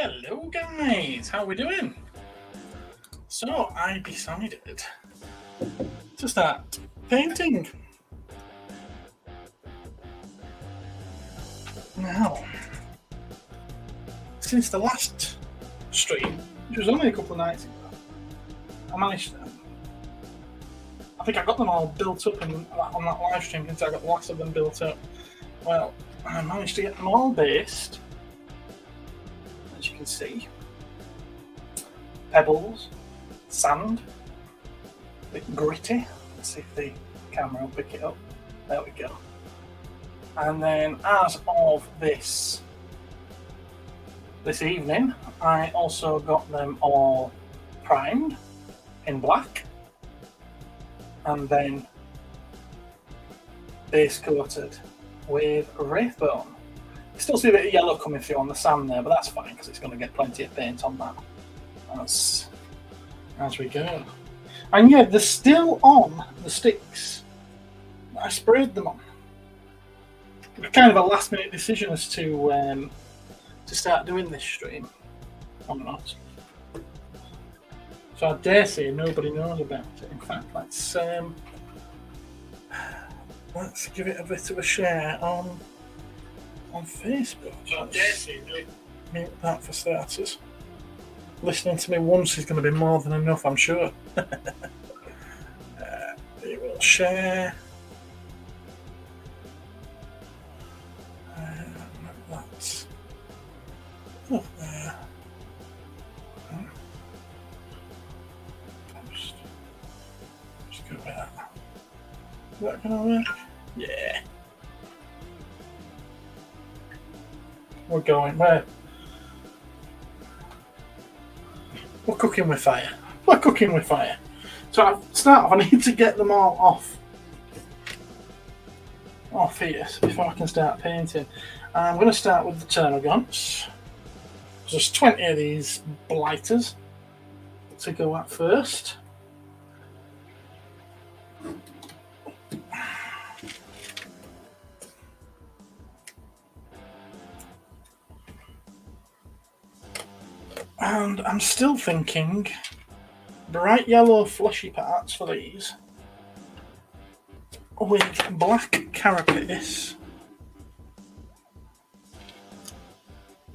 Hello guys, how we doing? So I decided to start painting. Now, since the last stream, which was only a couple of nights ago, I managed to, I think I got them all built up on that live stream since I got the last of them built up. Well, I managed to get them all based, as you can see. Pebbles, sand, a bit gritty. Let's see if the camera will pick it up. There we go. And then as of this evening, I also got them all primed in black and then base coated with Wraithbone. You still see a bit of yellow coming through on the sand there, but that's fine because it's going to get plenty of paint on that as we go. And yeah, they're still on the sticks that I sprayed them on. Kind of a last minute decision as to start doing this stream or not. So I dare say nobody knows about it. In fact, let's give it a bit of a share on Facebook. So I dare say mute that for starters. Listening to me once is going to be more than enough, I'm sure. We will share. That's there. Post. Just go with that. Is that going to work? Yeah. We're going. We're cooking with fire. We're cooking with fire. So to start off, I need to get them all off here before I can start painting. I'm going to start with the Tyranids. There's 20 of these blighters to go at first. And I'm still thinking bright yellow fleshy parts for these with black carapace.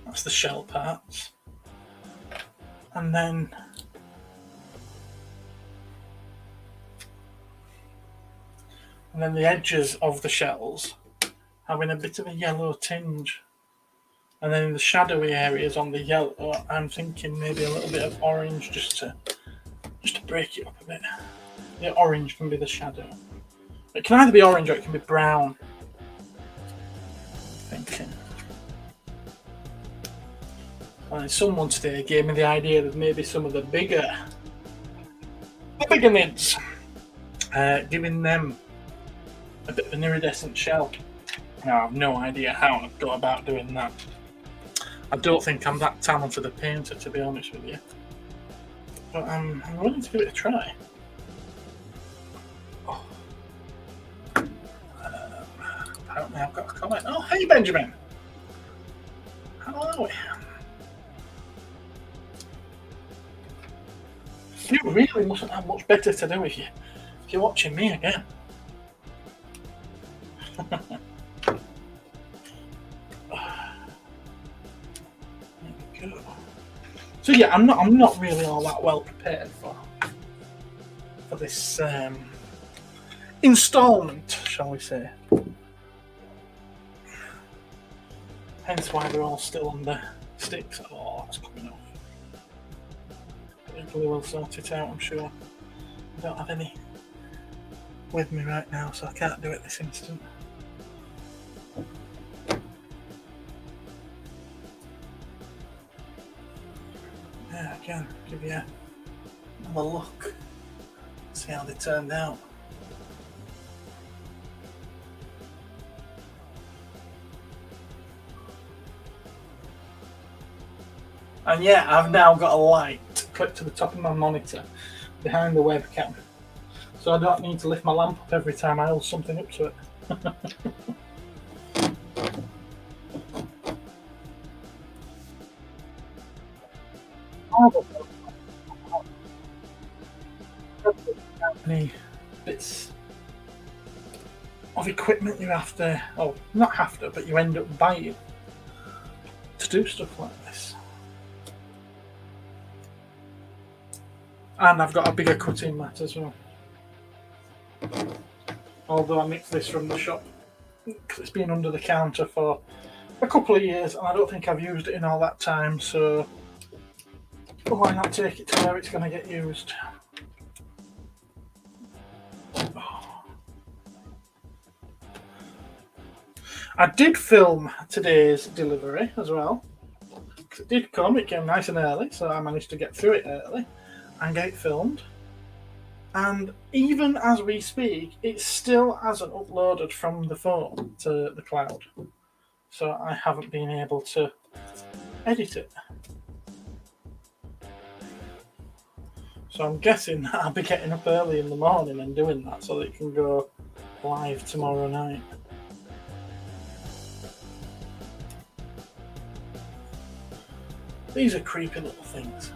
That's the shell parts. And then the edges of the shells having a bit of a yellow tinge. And then in the shadowy areas on the yellow, I'm thinking maybe a little bit of orange just to break it up a bit. The orange can be the shadow. It can either be orange or it can be brown. I'm thinking. And someone today gave me the idea that maybe some of the bigger nids, giving them a bit of an iridescent shell. Now, I have no idea how I'd go about doing that. I don't think I'm that talented a painter, to be honest with you. But I'm willing to give it a try. Oh. Apparently I've got a comment. Oh, hey Benjamin! How are we? You really mustn't have much better to do if you're watching me again. So yeah, I'm not really all that well prepared for this installment, shall we say. Hence why they're all still on the sticks. Oh, that's coming off. Hopefully we'll sort it out, I'm sure. I don't have any with me right now, so I can't do it this instant. Yeah, I can give you another look, see how they turned out. And yeah, I've now got a light clipped to the top of my monitor behind the webcam, so I don't need to lift my lamp up every time I hold something up to it. How many bits of equipment you have to, oh, not have to, but you end up buying to do stuff like this. And I've got a bigger cutting mat as well. Although I nicked this from the shop because it's been under the counter for a couple of years and I don't think I've used it in all that time, so why not take it to where it's going to get used? I did film today's delivery as well. It did come, it came nice and early, so I managed to get through it early and get it filmed. And even as we speak, it still hasn't uploaded from the phone to the cloud. So I haven't been able to edit it. So I'm guessing that I'll be getting up early in the morning and doing that so that it can go live tomorrow night. These are creepy little things.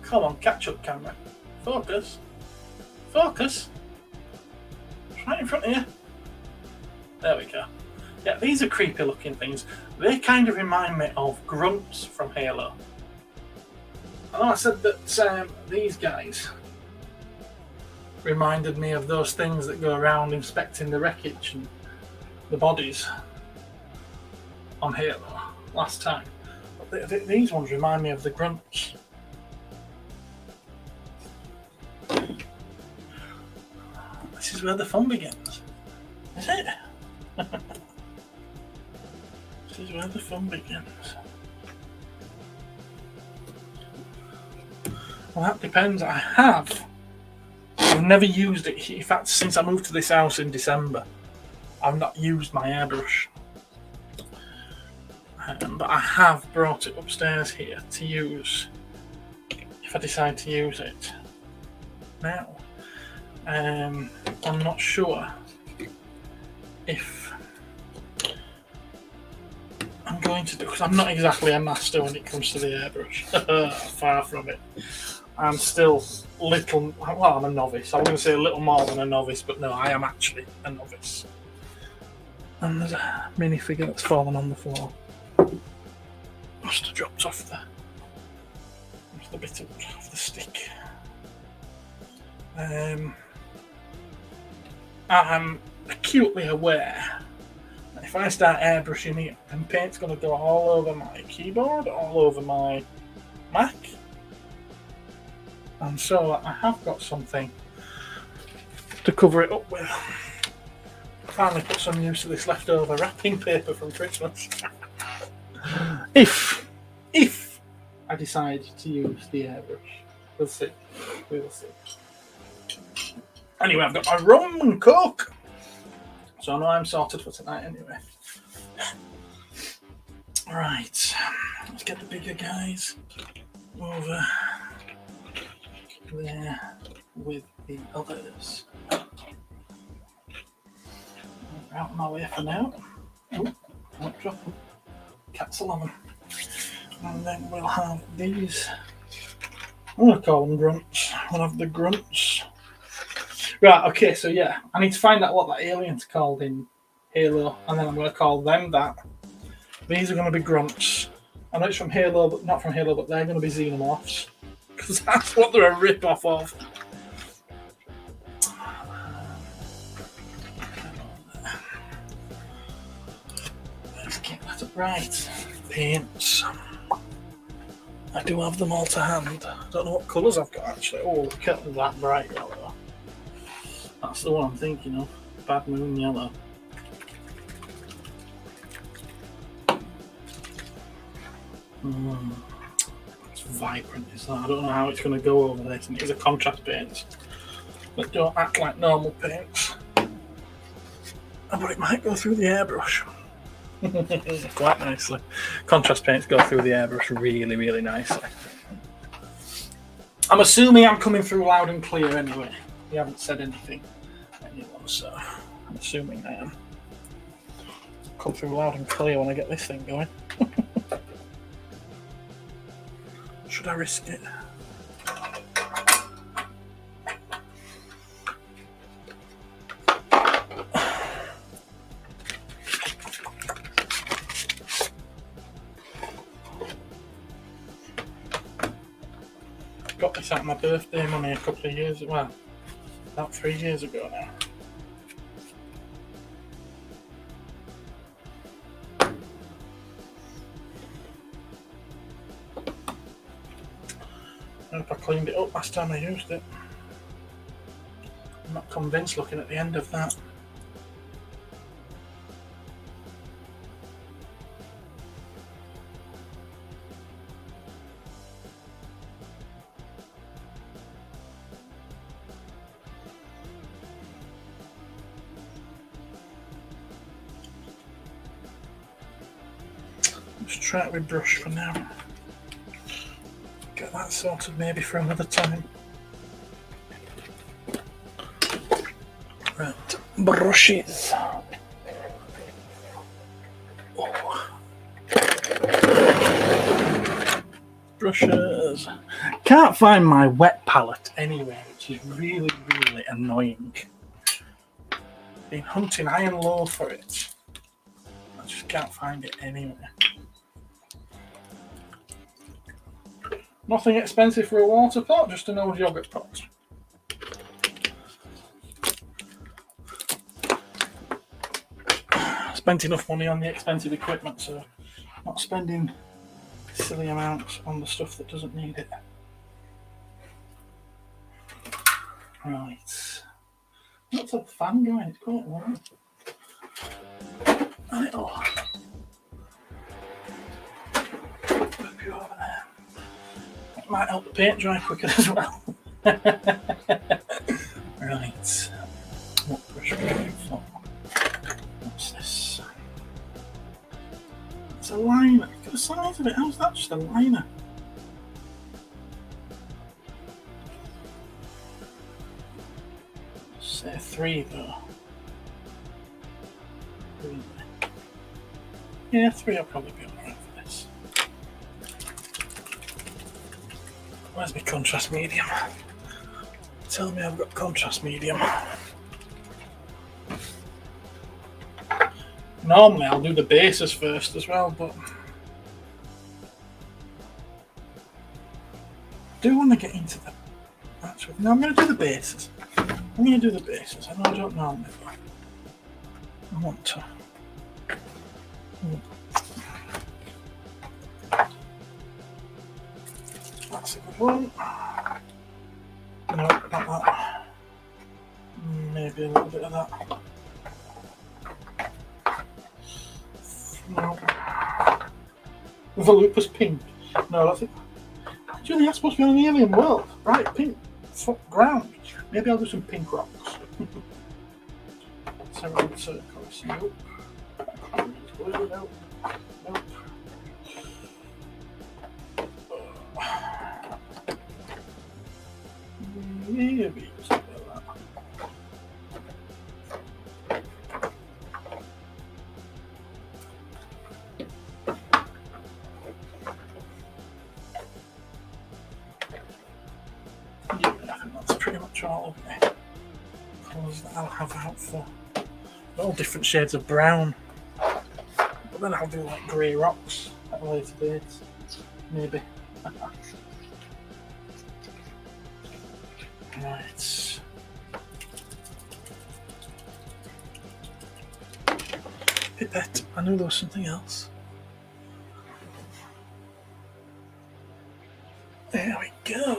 Come on, catch up, camera. Focus. Focus. It's right in front of you. There we go. Yeah, these are creepy looking things. They kind of remind me of grunts from Halo. I know I said that these guys reminded me of those things that go around inspecting the wreckage and the bodies on Halo last time. But these ones remind me of the grunts. This is where the fun begins, is it? This is where the fun begins. Well, that depends. I've never used it. In fact, since I moved to this house in December, I've not used my airbrush. But I have brought it upstairs here to use if I decide to use it. Now, I'm not sure if I'm going to do, because I'm not exactly a master when it comes to the airbrush. Far from it. I'm still little, well, I'm a novice. I was going to say a little more than a novice, but no, I am actually a novice. And there's a minifigure that's fallen on the floor. Must have dropped off the bit of the stick. I'm acutely aware that if I start airbrushing it, then paint's going to go all over my keyboard, all over my Mac. And so I have got something to cover it up with. I finally put some use to this leftover wrapping paper from Christmas. If I decide to use the airbrush, we'll see. We will see. Anyway, I've got my rum and coke, so I know I'm sorted for tonight anyway. Right, let's get the bigger guys over there with the others. Out of my way for now. Oh, don't drop them. Cancel on them. And then we'll have these. I'm going to call them grunts. We'll have the grunts. Right, okay, so yeah, I need to find out what that alien's called in Halo, and then I'm going to call them that. These are going to be grunts. I know it's from Halo, but not from Halo, but they're going to be xenomorphs, because that's what they're a rip-off of. Let's get that up right. Paints. I do have them all to hand. I don't know what colours I've got actually. Oh, look at that bright yellow. That's the one I'm thinking of. Bad Moon Yellow. It's vibrant, is that? I don't know how it's going to go over this. And it is a contrast paint. But don't act like normal paints. But it might go through the airbrush. Quite nicely. Contrast paints go through the airbrush really, really nicely. I'm assuming I'm coming through loud and clear anyway. You haven't said anything, anyone, so I'm assuming I am. Come through loud and clear when I get this thing going. should I risk it? Got this out of my birthday money a couple of years, well, about 3 years ago now. I hope I cleaned it up last time I used it. I'm not convinced looking at the end of that. Let's try it with brush for now. Get that sorted maybe for another time. Right, brushes. Oh. Brushes. Can't find my wet palette anywhere, which is really, really annoying. Been hunting high and low for it. I just can't find it anywhere. Nothing expensive for a water pot, just an old yogurt pot. Spent enough money on the expensive equipment, so not spending silly amounts on the stuff that doesn't need it. Right. What's the fan going? It's quite warm. And it'll put you over there. It might help the paint dry quicker as well. Right. What brush are we going for? What's this? It's a liner. Look at the size of it. How's that just a liner? Say 3 though. 3. Yeah, 3 will probably be alright for this. Where's my contrast medium? Tell me I've got contrast medium. Normally I'll do the bases first as well, but I do want to get into the actual. No, I'm going to do the bases. I'm going to do the bases. I know I don't normally, but I want to. That's a good one. No, not that. Maybe a little bit of that. No. With a lupus pink. No, that's it. Actually, that's supposed to be on an alien world. Right, pink ground. Maybe I'll do some pink rocks. Several circles. Nope. Nope. Nope. Maybe something like that. Yeah, I think that's pretty much all of the colours that I'll have out for. All different shades of brown. But then I'll do like grey rocks at a later date. Maybe. Right. Pipette. I knew there was something else. There we go.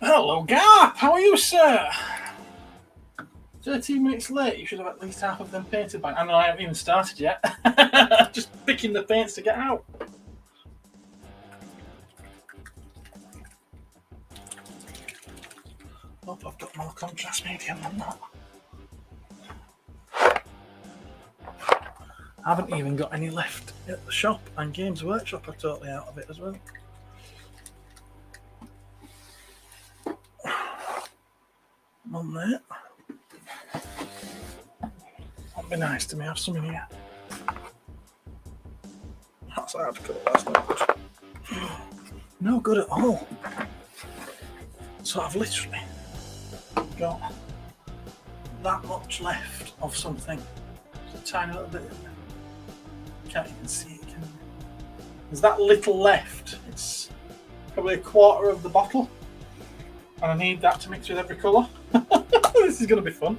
Hello, Garp. How are you, sir? 13 minutes late. You should have at least half of them painted by. I know I haven't even started yet. Just picking the paints to get out. Hope I've got more contrast medium than that. I haven't even got any left at the shop, and Games Workshop are totally out of it as well. On there. That'd be nice to me have some in here. That's hard colour, that's not good. No good at all. So I've literally got that much left of something. Just a tiny little bit. Can't even see it. There's that little left. It's probably a quarter of the bottle. And I need that to mix with every colour. This is going to be fun.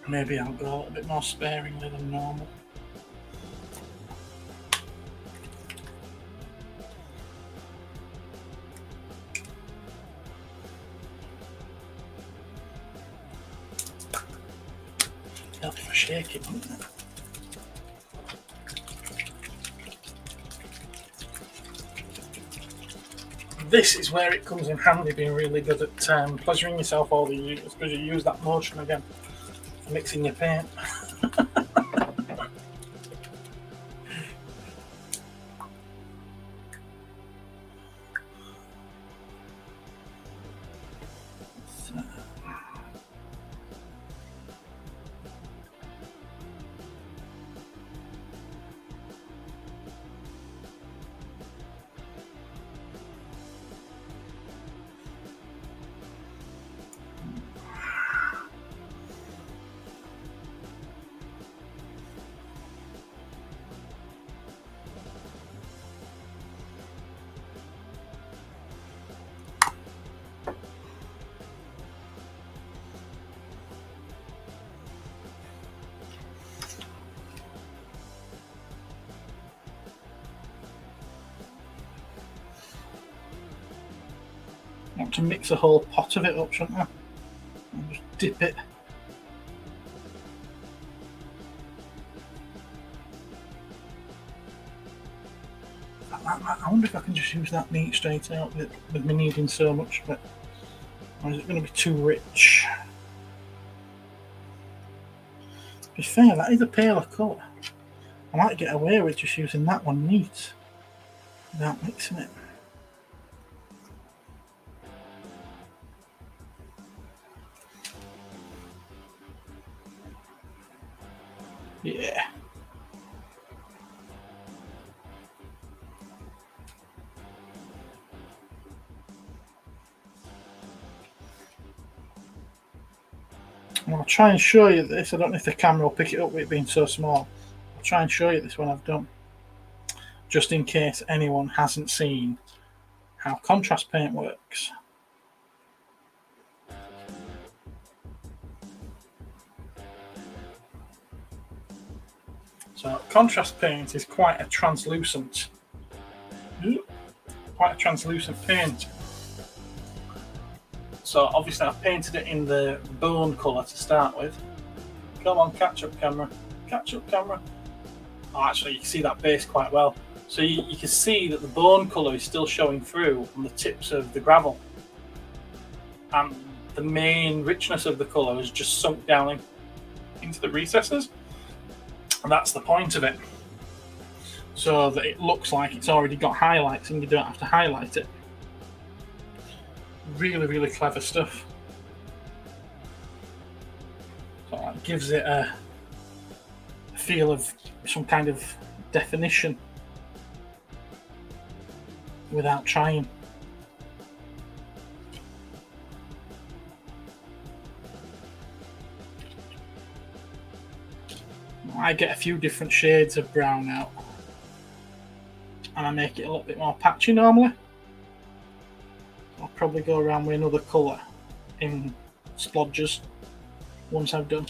Maybe I'll go a little bit more sparingly than normal. Help if I shake it, wouldn't it? This is where it comes in handy, being really good at pleasuring yourself all the years, because you use that motion again for mixing your paint. I want to mix a whole pot of it up, shouldn't I? And just dip it. I wonder if I can just use that neat straight out with me needing so much, but or is it going to be too rich? To be fair, that is a paler colour. I might get away with just using that one neat without mixing it. Yeah. I'll try and show you this. I don't know if the camera will pick it up with it being so small. I'll try and show you this when I've done, just in case anyone hasn't seen how contrast paint works. So contrast paint is quite a translucent paint. So obviously I've painted it in the bone colour to start with. Come on, catch up camera. Catch up camera. Oh, actually you can see that base quite well. So you can see that the bone colour is still showing through on the tips of the gravel. And the main richness of the colour has just sunk down into the recesses. And that's the point of it. So that it looks like it's already got highlights and you don't have to highlight it. Really, really clever stuff. So that gives it a feel of some kind of definition without trying. I get a few different shades of brown out and I make it a little bit more patchy normally. I'll probably go around with another colour in splodges once I've done.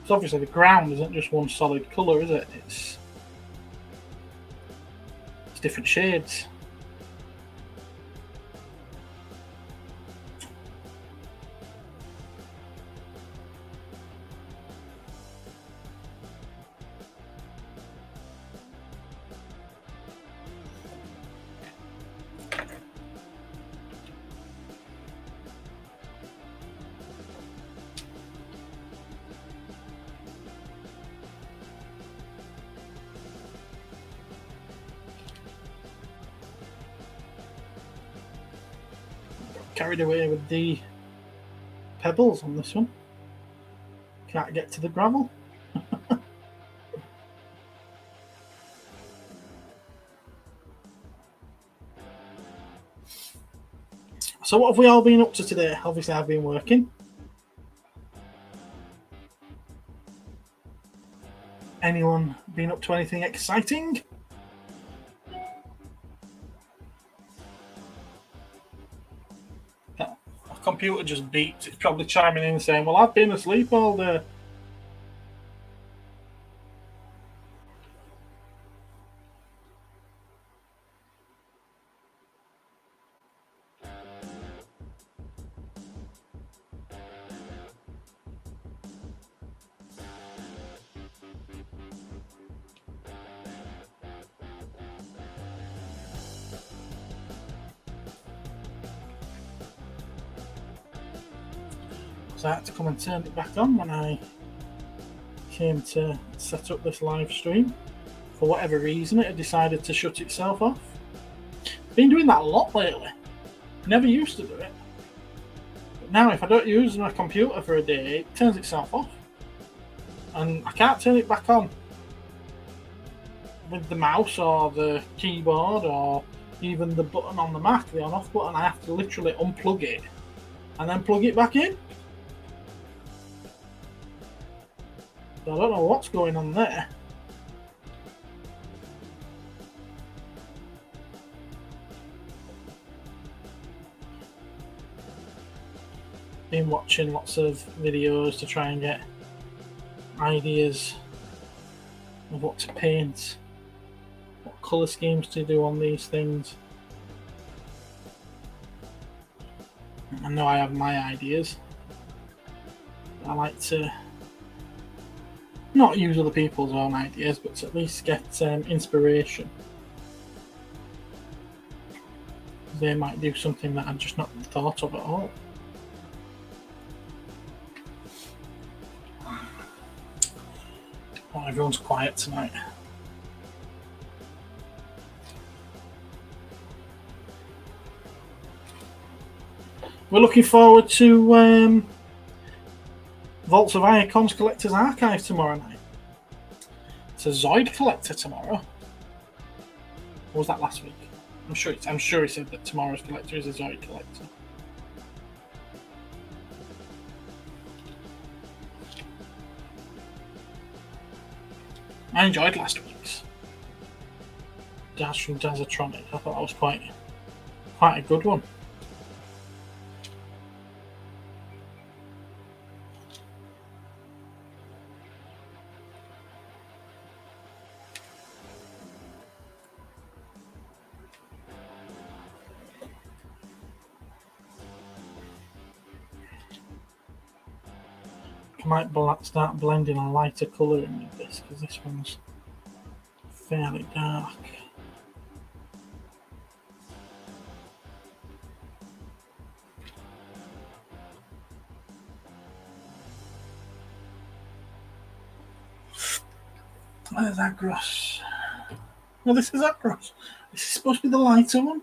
So obviously the ground isn't just one solid colour, is it? It's different shades. carried away with the pebbles on this one. Can't get to the gravel. So what have we all been up to today? Obviously I've been working. Anyone been up to anything exciting? A computer just beeps. It's probably chiming in saying, well, I've been asleep all day. So I had to come and turn it back on when I came to set up this live stream. For whatever reason, it had decided to shut itself off. Been doing that a lot lately. Never used to do it. But now if I don't use my computer for a day, it turns itself off. And I can't turn it back on with the mouse or the keyboard or even the button on the Mac, the on-off button. I have to literally unplug it and then plug it back in. So I don't know what's going on there. Been watching lots of videos to try and get ideas of what to paint, what colour schemes to do on these things. I know I have my ideas. I like to not use other people's own ideas, but to at least get inspiration. They might do something that I've just not thought of at all. Oh, everyone's quiet tonight. We're looking forward to Vaults of Icons Collector's Archive tomorrow night. It's a Zoid Collector tomorrow. Or was that last week? I'm sure he said that tomorrow's collector is a Zoid Collector. I enjoyed last week's Dash from Dazatronic. I thought that was quite a good one. I might start blending a lighter colour in with this because this one's fairly dark. Where's Agros? No, this is Agros. This is supposed to be the lighter one.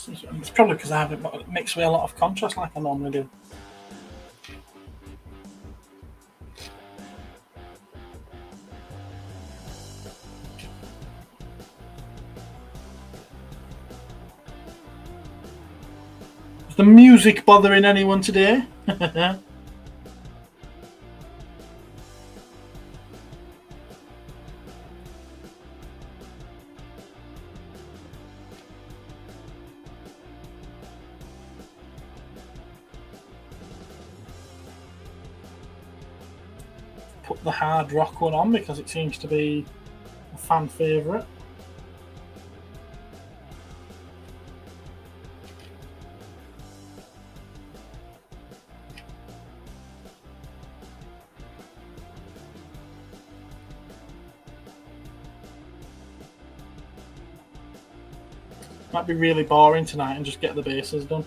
It's probably because I haven't mixed with a lot of contrast like I normally do. Is the music bothering anyone today? Put the hard rock one on because it seems to be a fan favourite. Might be really boring tonight and just get the bases done.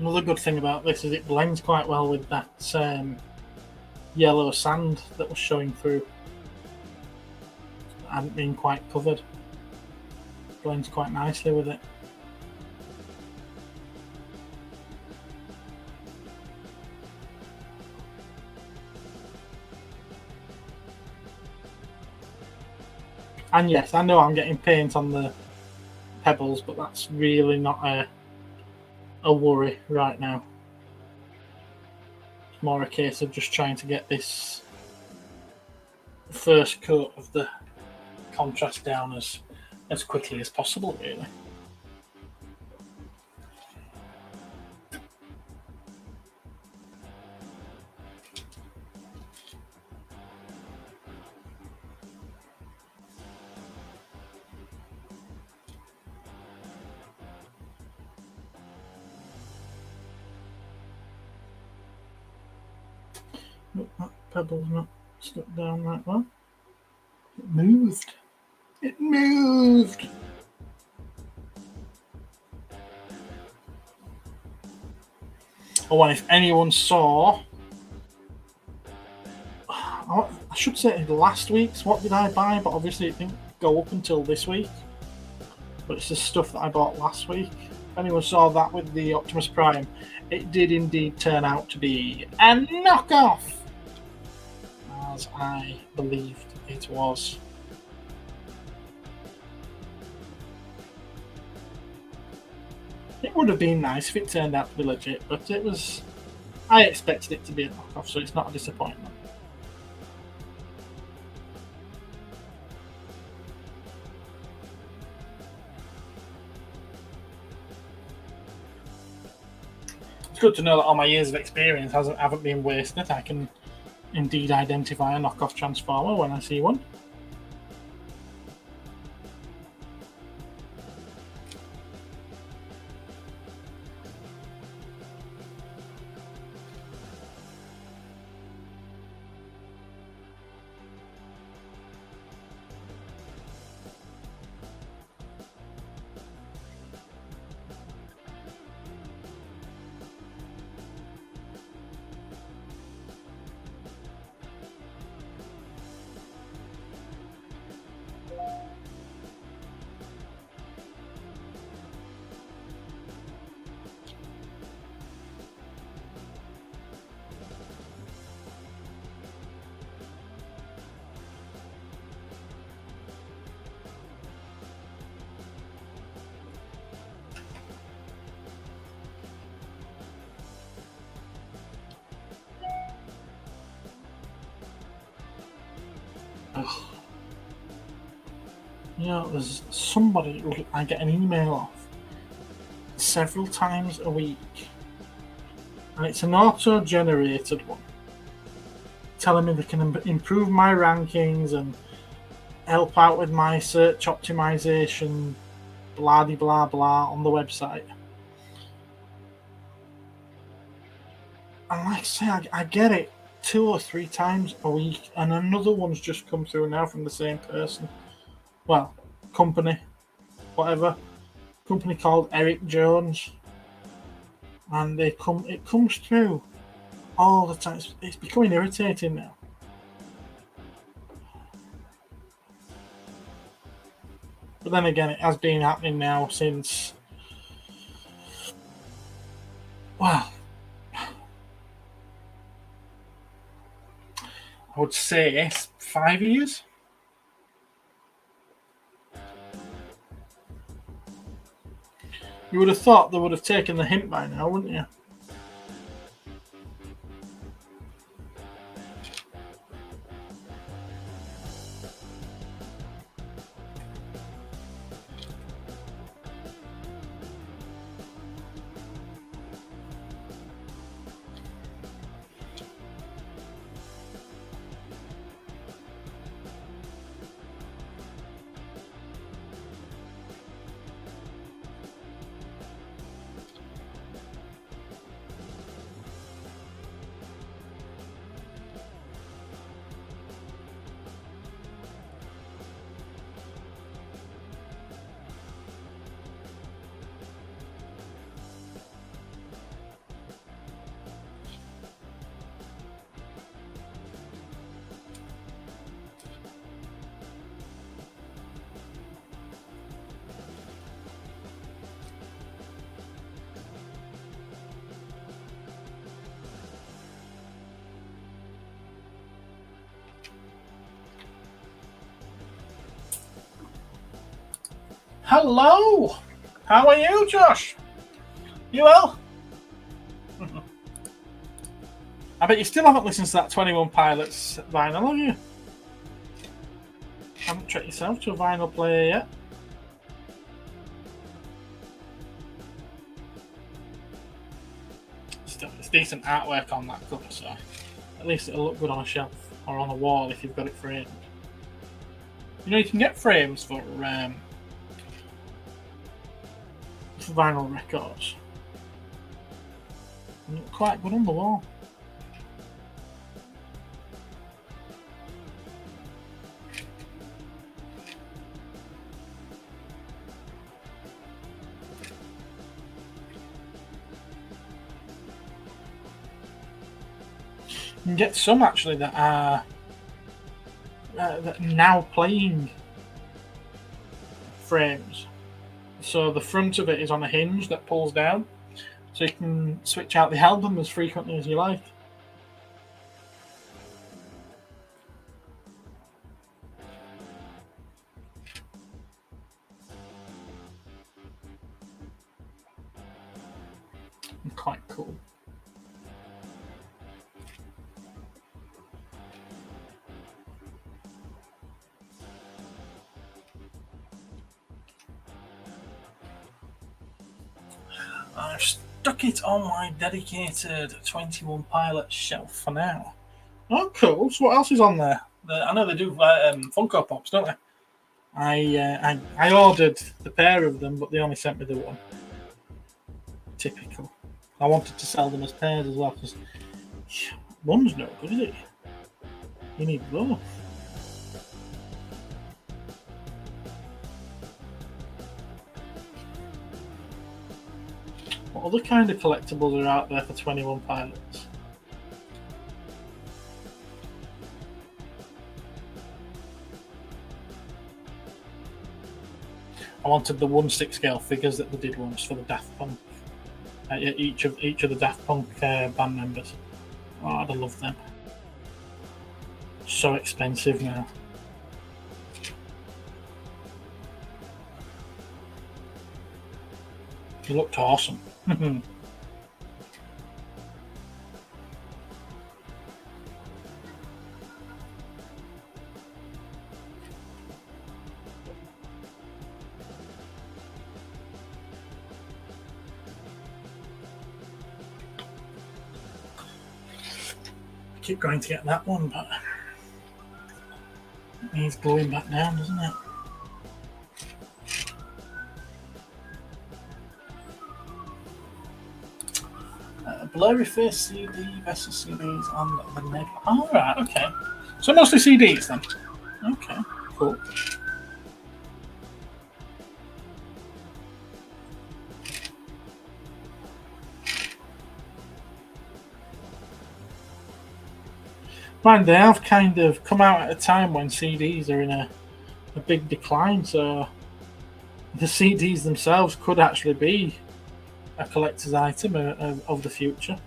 Another good thing about this is it blends quite well with that yellow sand that was showing through. That hadn't been quite covered. Blends quite nicely with it. And yes, I know I'm getting paint on the pebbles, but that's really not a worry right now. It's more a case of just trying to get this first coat of the contrast down as quickly as possible, really. Look, that pebble's not stuck down right well. It moved. It moved! Oh, and if anyone saw... I should say last week's What Did I Buy, but obviously it didn't go up until this week. But it's the stuff that I bought last week. If anyone saw that with the Optimus Prime, it did indeed turn out to be a knockoff! As I believed it was. It would have been nice if it turned out to be legit, but it was... I expected it to be a knockoff, so it's not a disappointment. It's good to know that all my years of experience haven't been wasted. I can indeed identify a knockoff Transformer when I see one. Ugh. You know, there's somebody who I get an email off several times a week, and it's an auto-generated one telling me they can improve my rankings and help out with my search optimization, blah de blah blah on the website. And like I say, I get it 2 or 3 times a week, and another one's just come through now from the same person. Well, company, whatever. Company called Eric Jones. And it comes through all the time. It's becoming irritating now. But then again, it has been happening now since... Well... I would say 5 years. You would have thought they would have taken the hint by now, wouldn't you? Hello! How are you, Josh? You well? I bet you still haven't listened to that 21 Pilots vinyl, have you? Haven't treated yourself to a vinyl player yet? Still, it's decent artwork on that cover, so at least it'll look good on a shelf or on a wall if you've got it framed. You know, you can get frames for vinyl records. They look quite good on the wall. You can get some actually that are now playing frames. So the front of it is on a hinge that pulls down, so you can switch out the album as frequently as you like. Quite cool. I've stuck it on my dedicated 21 Pilots shelf for now. Oh, cool. So what else is on there? I know they do Funko Pops, don't they? I ordered the pair of them, but they only sent me the one. Typical. I wanted to sell them as pairs as well, because one's no good, is it? You need both. What other kind of collectibles are out there for 21 Pilots? I wanted the 1/6 scale figures that they did once for the Daft Punk. Each of the Daft Punk band members. Oh, I'd have loved them. So expensive now. He looked awesome. Keep going to get that one, but it needs gluing back down, doesn't it? Blurry Face CD versus CDs on the Nebula. Oh, right, okay. So mostly CDs then. Okay, cool. Mind, they have kind of come out at a time when CDs are in a big decline, so the CDs themselves could actually be a collector's item of the future.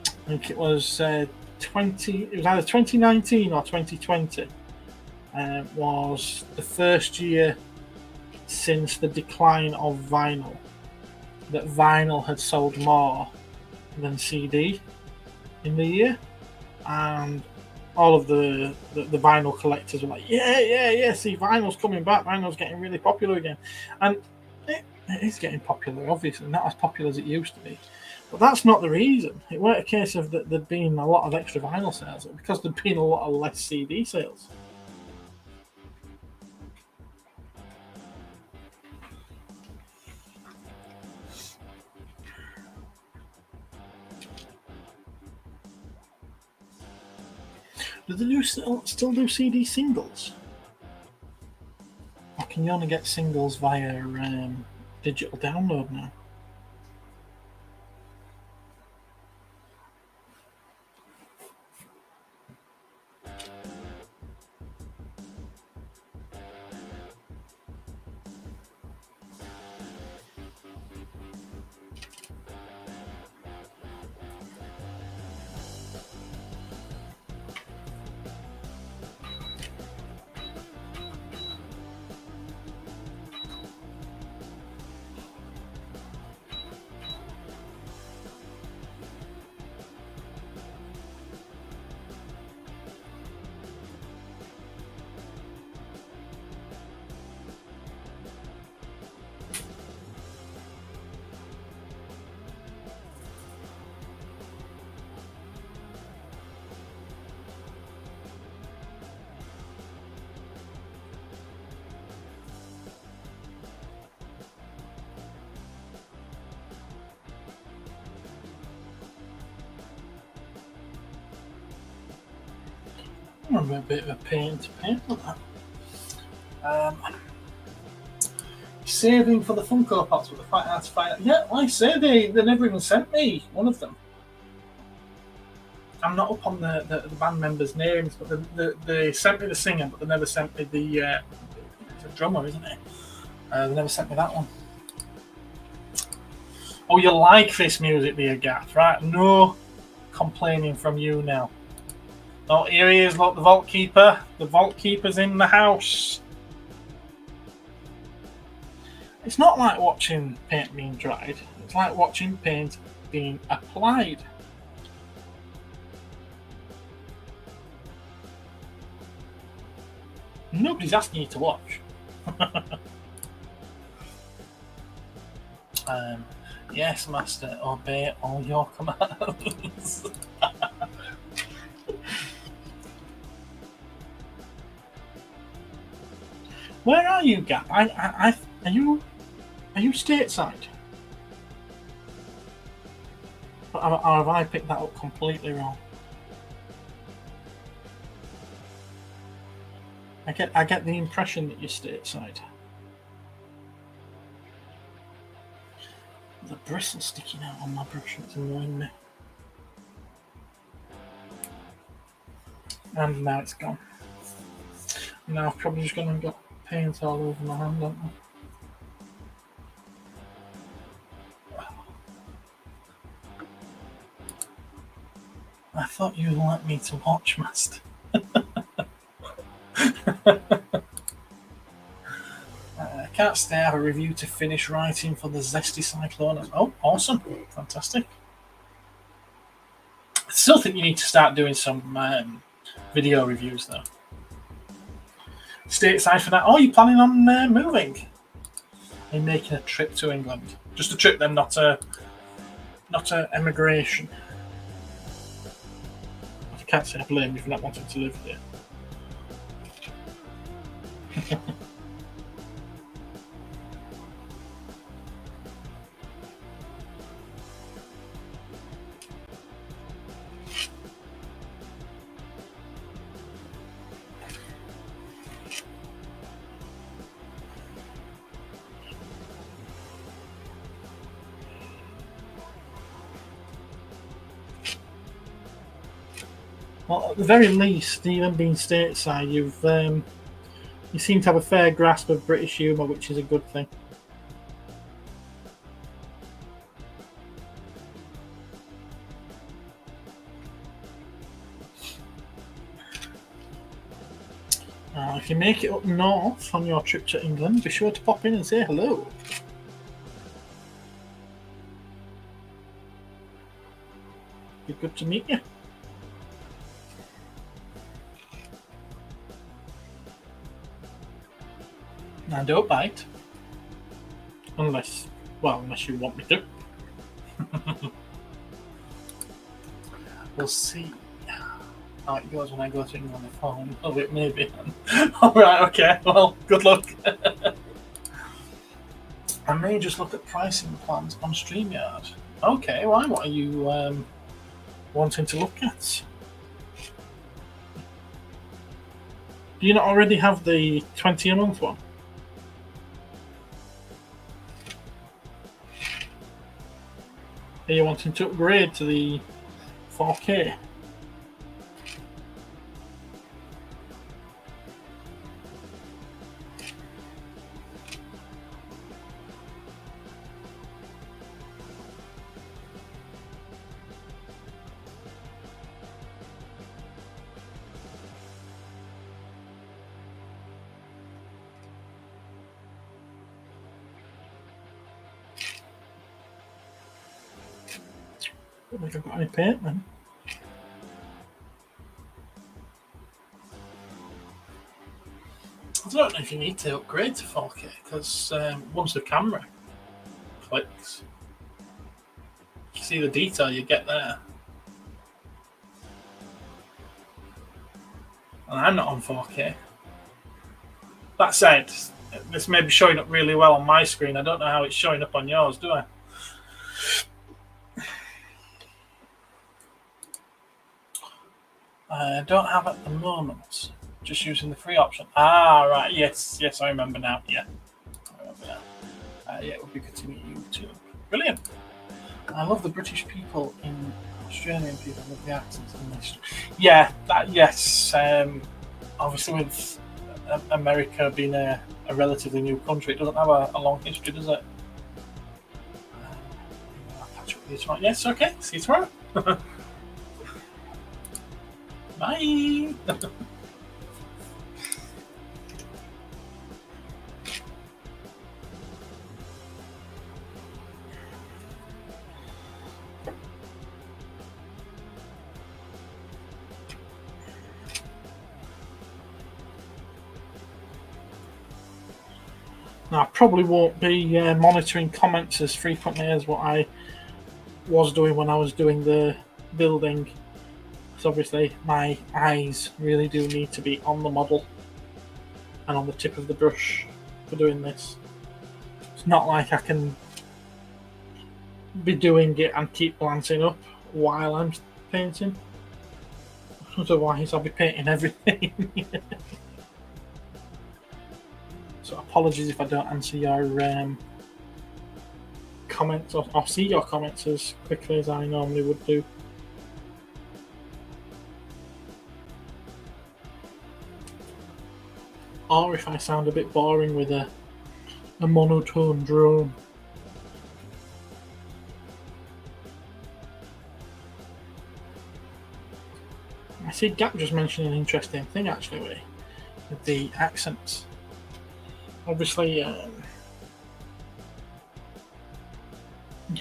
I think it was it was either 2019 or 2020 was the first year since the decline of vinyl that vinyl had sold more than CD in the year, and all of the vinyl collectors were like, yeah, see, vinyl's coming back, vinyl's getting really popular again. And it is getting popular, obviously, not as popular as it used to be. But that's not the reason. It weren't a case of that there'd been a lot of extra vinyl sales, because there'd been a lot of less CD sales. Do they still do CD singles? Or can you only get singles via digital download now? I'm a bit of a pain to paint with that. Saving for the Funko Pops with the quite hard to find. Yeah, like I say, they never even sent me one of them. I'm not up on the band members' names, but they sent me the singer, but they never sent me the drummer, isn't it? They never sent me that one. Oh, you like this music, do you, Gaff? Right, no complaining from you now. Oh, here he is, look, the Vault Keeper. The Vault Keeper's in the house. It's not like watching paint being dried. It's like watching paint being applied. Nobody's asking you to watch. Yes, Master, obey all your commands. Where are you, Gap? Are you stateside? Or have I picked that up completely wrong? I get the impression that you're stateside. The bristle sticking out on my brush, it's annoying me. And now it's gone. Now I've probably just gone and got paint all over my hand, haven't I? I thought you'd like me to watch, Master. I can't stay. I have a review to finish writing for the Zesty Cyclone. Oh, awesome. Fantastic. I still think you need to start doing some video reviews, though. Stateside for that. Oh, you're planning on moving? Are you making a trip to England? Just a trip, then, not a emigration. I can't say I blame you for not wanting to live there. Well, at the very least, even being stateside, you seem to have a fair grasp of British humour, which is a good thing. If you make it up north on your trip to England, be sure to pop in and say hello. Be good to meet you. I don't bite. Unless you want me to. We'll see how it goes when I go to England on the phone. Oh, it maybe. Alright, okay. Well, good luck. I may just look at pricing plans on StreamYard. Okay, why? What are you wanting to look at? Do you not already have the 20 a month one? Are you wanting to upgrade to the 4K? I don't think I've got any paint then. I don't know if you need to upgrade to 4K because once the camera clicks, you see the detail you get there. And I'm not on 4K. That said, this may be showing up really well on my screen. I don't know how it's showing up on yours, do I? I don't have at the moment. Just using the free option. Ah, right. Yes, I remember now. Yeah, I remember now. Yeah, it would be good to meet you too. Brilliant. I love the British people in Australian people with the accents in this. Yeah, yes. Obviously, with America being a relatively new country, it doesn't have a long history, does it? I'll catch up with you tomorrow. Yes, okay. See you tomorrow. Bye. Now, I probably won't be monitoring comments as frequently as what I was doing when I was doing the building. Because obviously, my eyes really do need to be on the model and on the tip of the brush for doing this. It's not like I can be doing it and keep glancing up while I'm painting. Otherwise, I'll be painting everything. So apologies if I don't answer your comments or see your comments as quickly as I normally would do. Or if I sound a bit boring with a monotone drone. I see Gap just mentioned an interesting thing actually with the accents. Obviously, you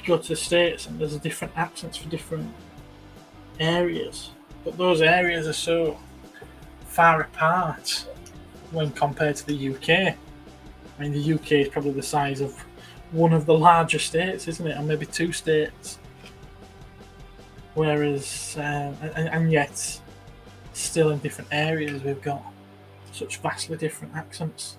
go to the States and there's different accents for different areas, but those areas are so far apart when compared to the UK. I mean, the UK is probably the size of one of the larger states, isn't it? Or maybe two states. Whereas, and yet, still in different areas, we've got such vastly different accents.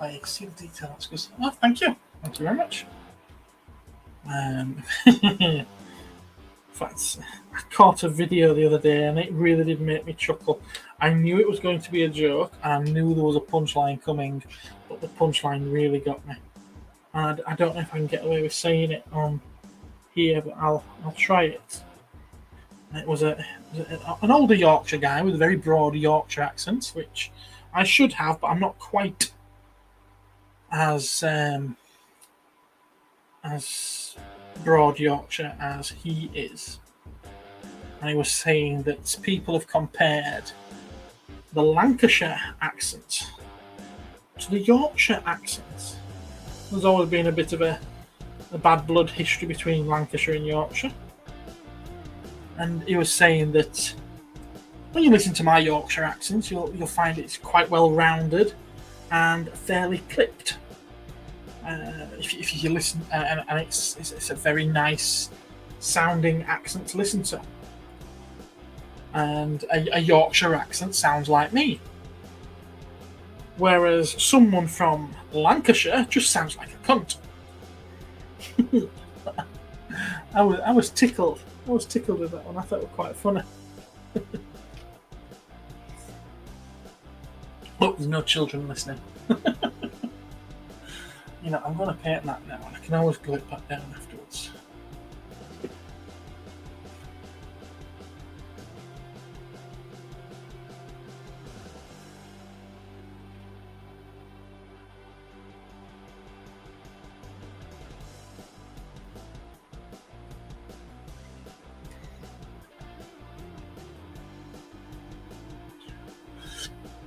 I exceed detail. That's good. Oh, thank you. Thank you very much. In fact, I caught a video the other day and it really did make me chuckle. I knew it was going to be a joke and I knew there was a punchline coming, but the punchline really got me. And I don't know if I can get away with saying it on here, but I'll try it. And it was an older Yorkshire guy with a very broad Yorkshire accent, which I should have, but I'm not quite as broad Yorkshire as he is. And he was saying that people have compared the Lancashire accent to the Yorkshire accent. There's always been a bit of a bad blood history between Lancashire and Yorkshire. And he was saying that when you listen to my Yorkshire accent, you'll find it's quite well rounded and fairly clipped. If you listen, and it's a very nice sounding accent to listen to. And a Yorkshire accent sounds like me. Whereas someone from Lancashire just sounds like a cunt. I was tickled. I was tickled with that one. I thought it was quite funny. Look, there's no children listening. You know, I'm going to paint that now, and I can always glue it back down afterwards.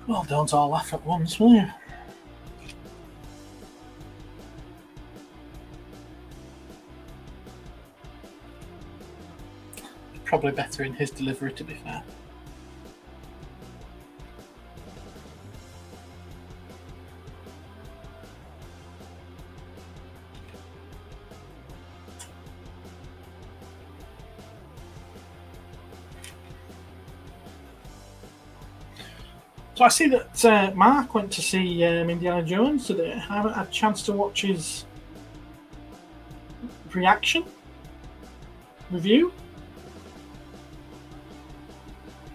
Well, don't all laugh at once, will you? Probably better in his delivery, to be fair. So I see that Mark went to see Indiana Jones today. I haven't had a chance to watch his reaction review.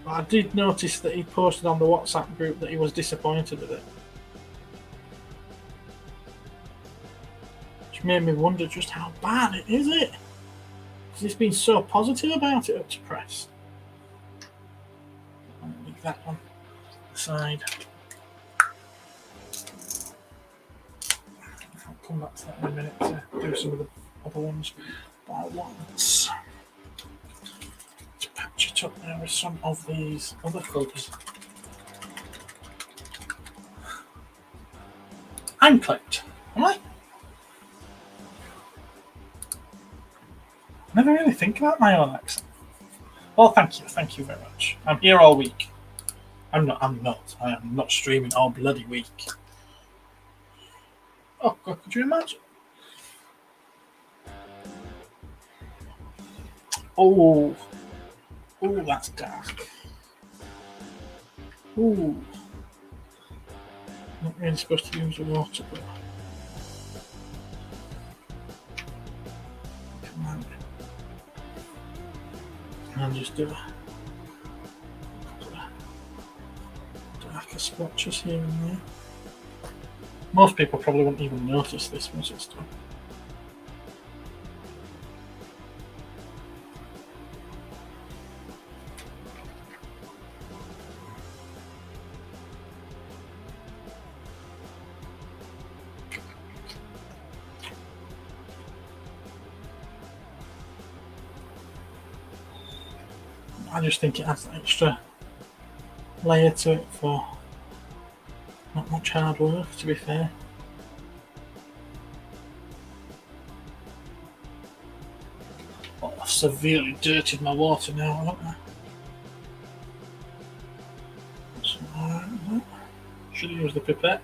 But I did notice that he posted on the WhatsApp group that he was disappointed with it, which made me wonder just how bad it is. It because he's been so positive about it up to press. I'll leave that one aside. I'll come back to that in a minute to do some of the other ones. But I want to patch it up now with some of these other colours. I'm clicked, am I? Never really think about my own accent. Well, thank you very much. I'm here all week. I am not streaming all bloody week. Oh God, could you imagine? Oh, that's dark. Ooh, not really supposed to use the water, but come on. I'll just do a darker splotches here and there. Most people probably won't even notice this once it's done. I just think it adds an extra layer to it for not much hard work, to be fair. Oh, I've severely dirtied my water now, haven't I? Should have used the pipette.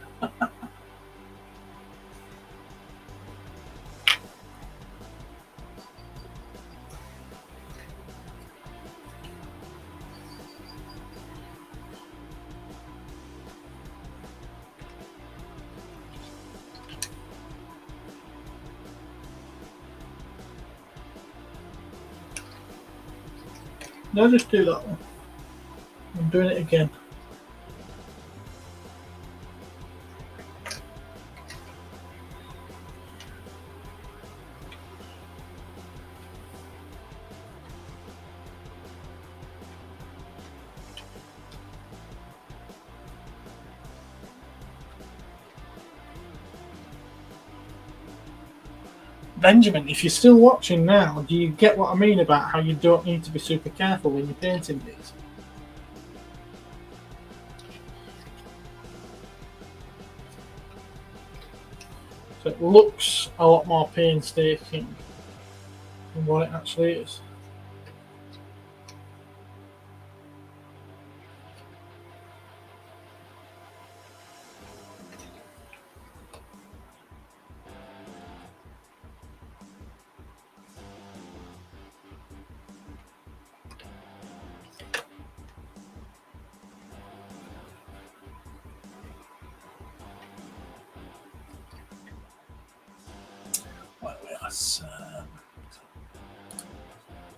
No, just do that one. I'm doing it again. Benjamin, if you're still watching now, do you get what I mean about how you don't need to be super careful when you're painting these? So it looks a lot more painstaking than what it actually is.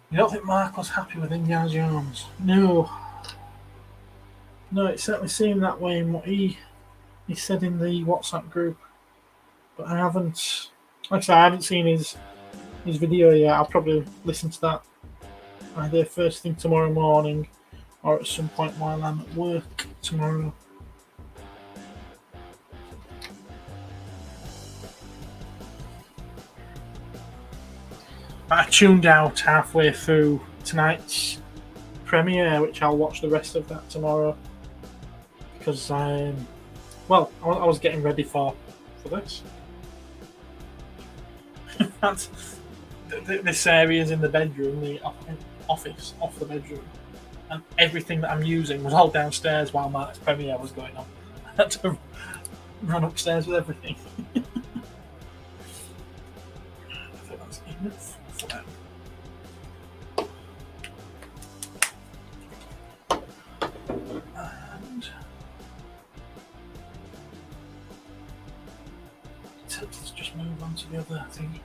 You don't think Mark was happy with Indiana Jones? No. No, it certainly seemed that way in what he said in the WhatsApp group. But I haven't, like I said, I haven't seen his video yet. I'll probably listen to that either first thing tomorrow morning or at some point while I'm at work tomorrow. I tuned out halfway through tonight's premiere, which I'll watch the rest of that tomorrow because I was getting ready for this. This area is in the bedroom, the office off the bedroom, and everything that I'm using was all downstairs while Mark's premiere was going on. I had to run upstairs with everything. I think that's enough for them. And let's just move on to the other thing.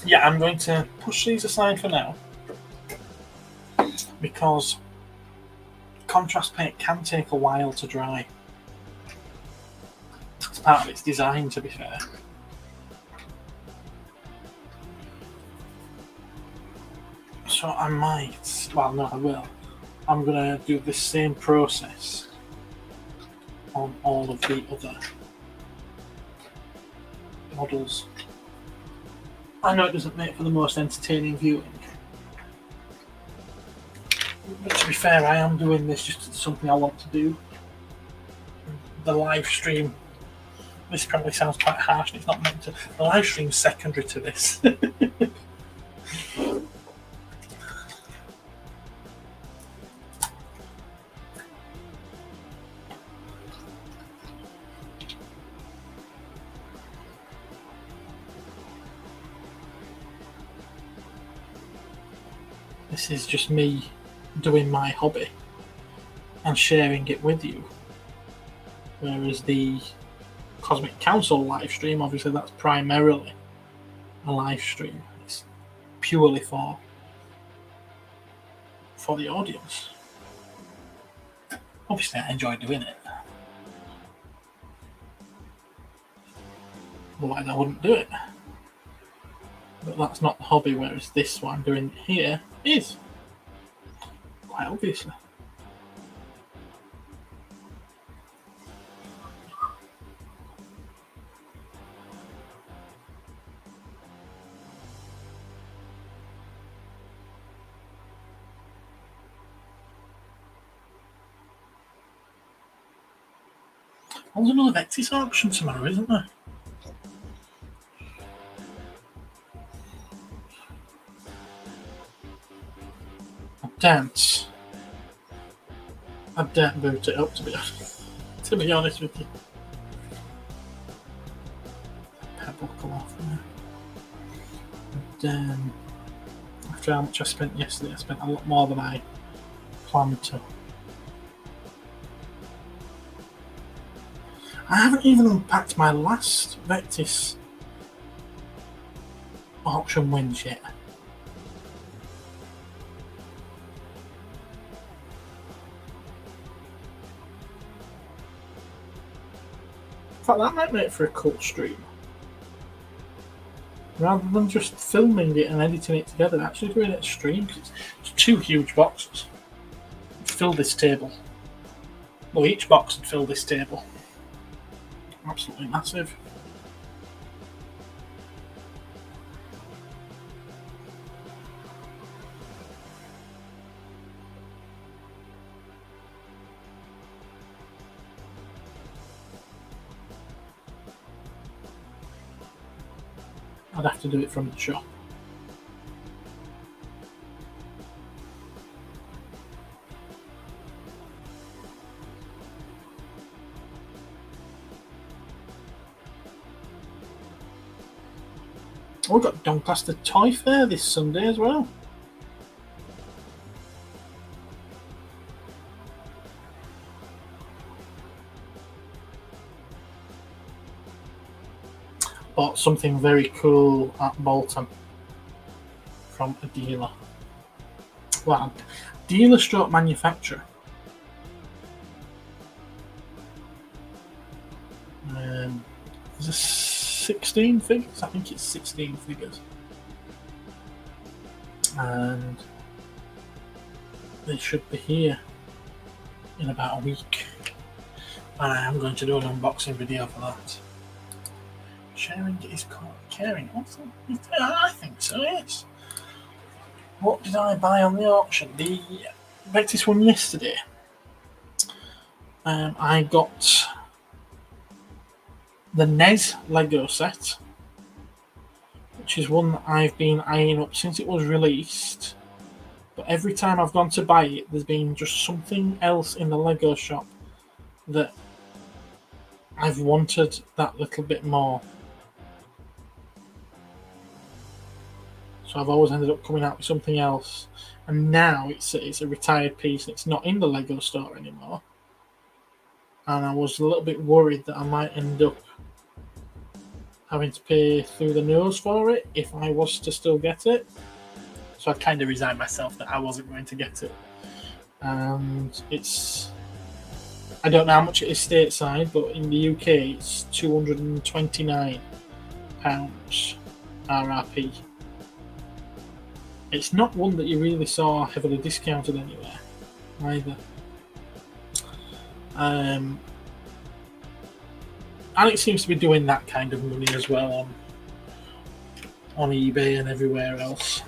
Yeah, I'm going to push these aside for now because contrast paint can take a while to dry. It's part of its design, to be fair. So I might, well, no, I will. I'm going to do the same process on all of the other models. I know it doesn't make for the most entertaining viewing, but to be fair, I am doing this just as something I want to do. The live stream, this probably sounds quite harsh and it's not meant to, the live stream's secondary to this. This is just me doing my hobby and sharing it with you. Whereas the Cosmic Council live stream, obviously that's primarily a live stream. It's purely for the audience. Obviously I enjoy doing it. Otherwise I wouldn't do it. But that's not the hobby, whereas this one I'm doing here is. Quite obviously. There's another Vectis auction tomorrow, isn't there? I daren't boot it up, to be honest with you. Pebble come off there. And, after how much I spent yesterday, I spent a lot more than I planned to. I haven't even unpacked my last Vectis auction wins yet. In fact, that might make for a cool stream. Rather than just filming it and editing it together, actually doing it a stream, because it's 2 huge boxes. It'd fill this table. Well, each box would fill this table. Absolutely massive. I'd have to do it from the shop. Oh, we've got Doncaster Toy Fair this Sunday as well. Bought something very cool at Bolton from a dealer. Well, dealer stroke manufacturer. There's a 16 figures? I think it's 16 figures. And they should be here in about a week. And I am going to do an unboxing video for that. Sharing is caring. I think so, yes. What did I buy on the auction? The Vectis one yesterday. I got the NES Lego set, which is one that I've been eyeing up since it was released. But every time I've gone to buy it, there's been just something else in the Lego shop that I've wanted that little bit more. So I've always ended up coming out with something else. And now it's a retired piece and it's not in the Lego store anymore. And I was a little bit worried that I might end up having to pay through the nose for it if I was to still get it. So I kind of resigned myself that I wasn't going to get it. And it's, I don't know how much it is stateside, but in the UK it's £229 RRP. It's not one that you really saw heavily discounted anywhere either. And it seems to be doing that kind of money as well on eBay and everywhere else.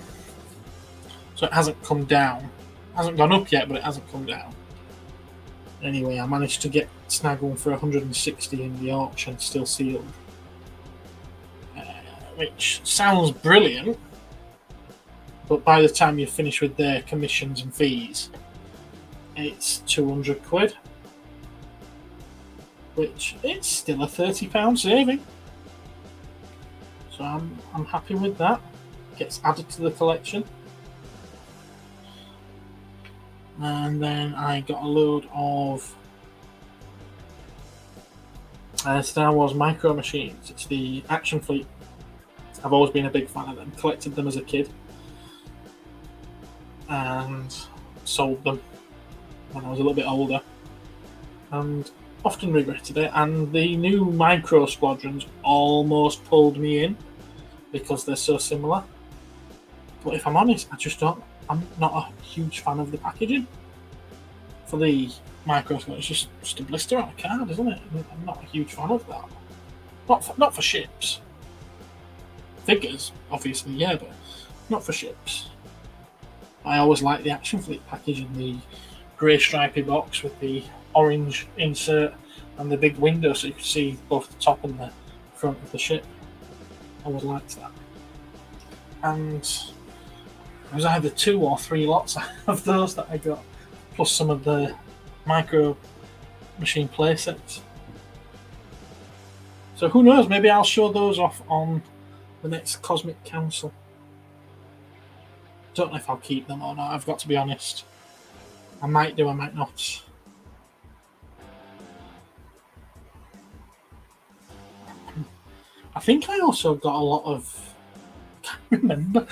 So it hasn't come down. It hasn't gone up yet, but it hasn't come down. Anyway, I managed to snag one for 160 in the auction, still sealed. Which sounds brilliant, but by the time you finish with their commissions and fees, it's 200 quid. Which it's still a £30 saving. So I'm happy with that. Gets added to the collection. And then I got a load of Star Wars Micro Machines. It's the Action Fleet. I've always been a big fan of them. Collected them as a kid. And sold them when I was a little bit older. And often regretted it. And the new Micro Squadrons almost pulled me in because they're so similar. But if I'm honest, I'm not a huge fan of the packaging for the Micro Squadron. It's just a blister on a card, isn't it? I'm not a huge fan of that. Not for ships. Figures, obviously, yeah, but not for ships. I always like the Action Fleet packaging, the grey stripy box with the orange insert and the big window so you can see both the top and the front of the ship. I always liked that. And there was either 2 or 3 lots of those that I got, plus some of the Micro Machine playsets. So who knows, maybe I'll show those off on the next Cosmic Council. Don't know if I'll keep them or not, I've got to be honest. I might do, I might not. I think I also got a lot of, I can't remember,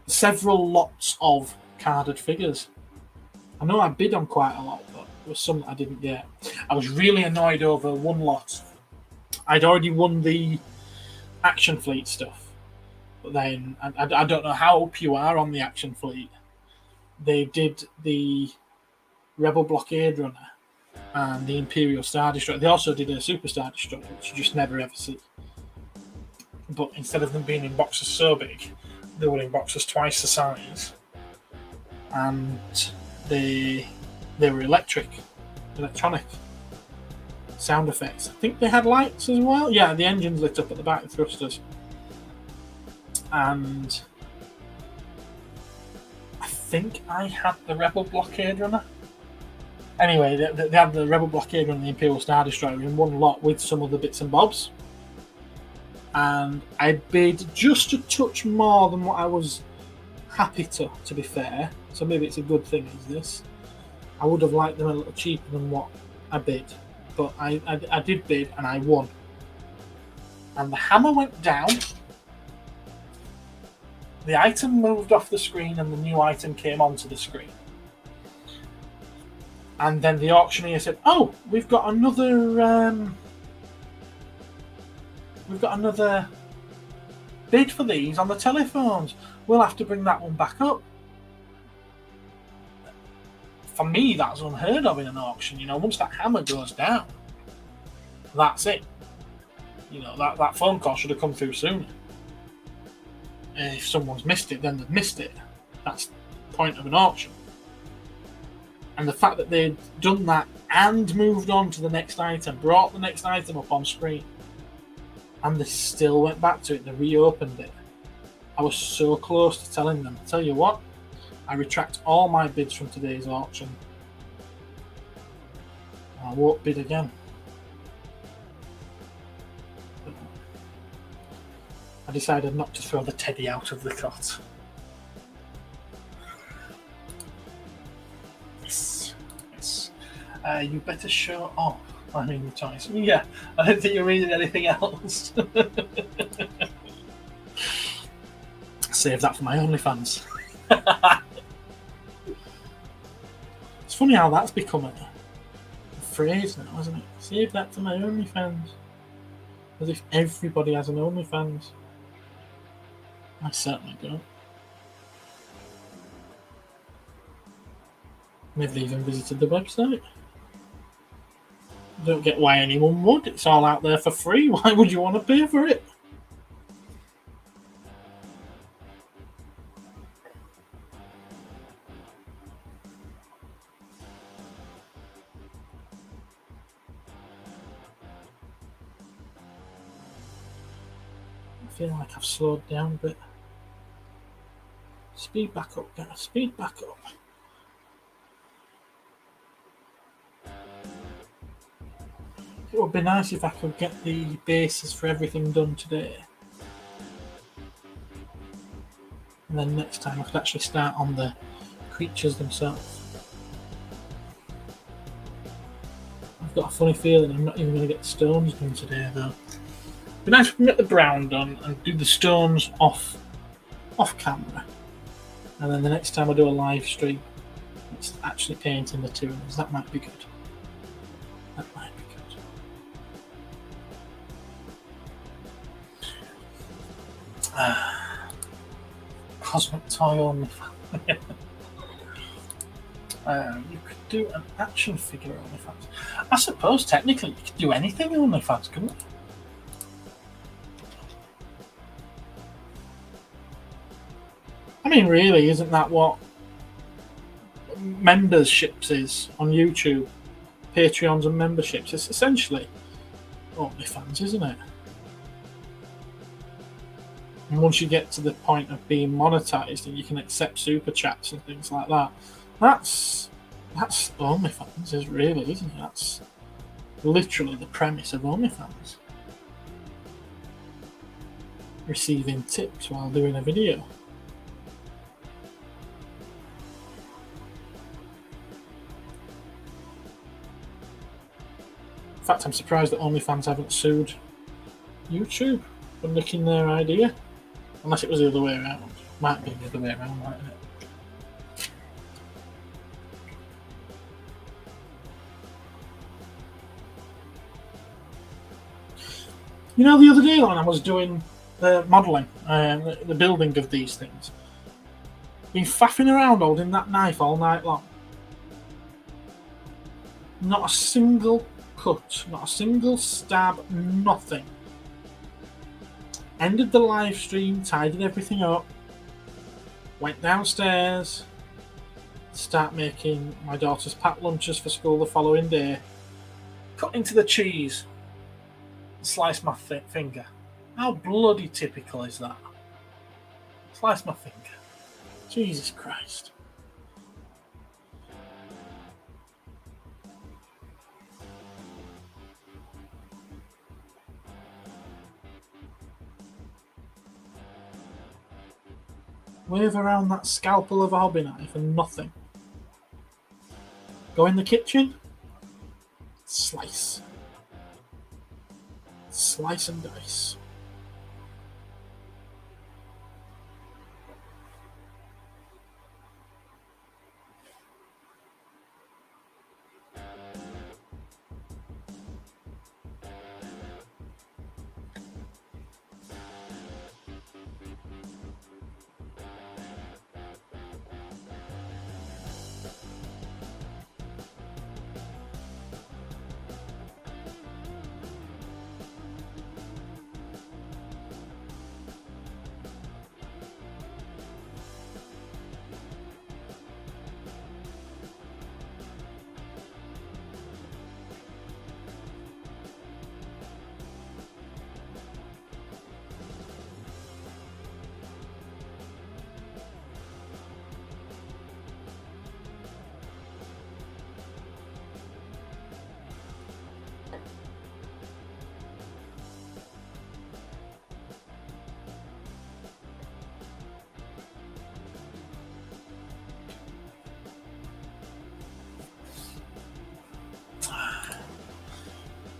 several lots of carded figures. I know I bid on quite a lot, but there was some that I didn't get. I was really annoyed over one lot. I'd already won the Action Fleet stuff, but then I don't know how up you are on the Action Fleet. They did the Rebel Blockade Runner and the Imperial Star Destroyer. They also did a Super Star Destroyer, which you just never ever see. But instead of them being in boxes so big, they were in boxes twice the size. And they were electronic sound effects. I think they had lights as well. Yeah, the engines lit up at the back, the thrusters. And I think I had the Rebel Blockade Runner. Anyway, they had the Rebel Blockade Runner and the Imperial Star Destroyer in one lot with some other bits and bobs. And I bid just a touch more than what I was happy to be fair. So maybe it's a good thing, is this? I would have liked them a little cheaper than what I bid. But I did bid and I won. And the hammer went down. The item moved off the screen and the new item came onto the screen. And then the auctioneer said, "Oh, we've got another bid for these on the telephones. We'll have to bring that one back up." For me, that's unheard of in an auction. You know, once that hammer goes down, that's it. You know, that phone call should have come through sooner. If someone's missed it, then they've missed it. That's the point of an auction. And the fact that they'd done that and moved on to the next item, brought the next item up on screen, and they still went back to it, they reopened it. I was so close to telling them, tell you what, I retract all my bids from today's auction. I won't bid again. I decided not to throw the teddy out of the cot. Yes. You better show off. I mean, the toys. Yeah, I don't think you're reading anything else. Save that for my OnlyFans. It's funny how that's become a phrase now, isn't it? Save that for my OnlyFans. As if everybody has an OnlyFans. I certainly don't. Never even visited the website. I don't get why anyone would. It's all out there for free. Why would you want to pay for it? I feel like I've slowed down a bit. Speed back up, guys. Speed back up. It would be nice if I could get the bases for everything done today. And then next time I could actually start on the creatures themselves. I've got a funny feeling I'm not even going to get the stones done today, though. It'd be nice if we can get the brown done and do the stones off camera. And then the next time I do a live stream, it's actually painting the Tyranids. That might be good. That might be good. Cosmic toy only. You could do an action figure OnlyFans. I suppose technically you could do anything OnlyFans, couldn't you? I mean, really, isn't that what memberships is on YouTube? Patreons and memberships. It's essentially OnlyFans, isn't it? And once you get to the point of being monetized and you can accept super chats and things like that, that's OnlyFans, is really, isn't it? That's literally the premise of OnlyFans. Receiving tips while doing a video. In fact, I'm surprised that OnlyFans haven't sued YouTube for nicking their idea. Unless it was the other way around. Might be the other way around, mightn't it? You know, the other day when I was doing the modelling, the building of these things, been faffing around holding that knife all night long. Not a single cut, not a single stab, nothing. Ended the live stream, tidied everything up, went downstairs, start making my daughter's packed lunches for school the following day, cut into the cheese, slice my finger. How bloody typical is that? Slice my finger. Jesus Christ. Wave around that scalpel of a hobby knife and nothing. Go in the kitchen, slice. Slice and dice.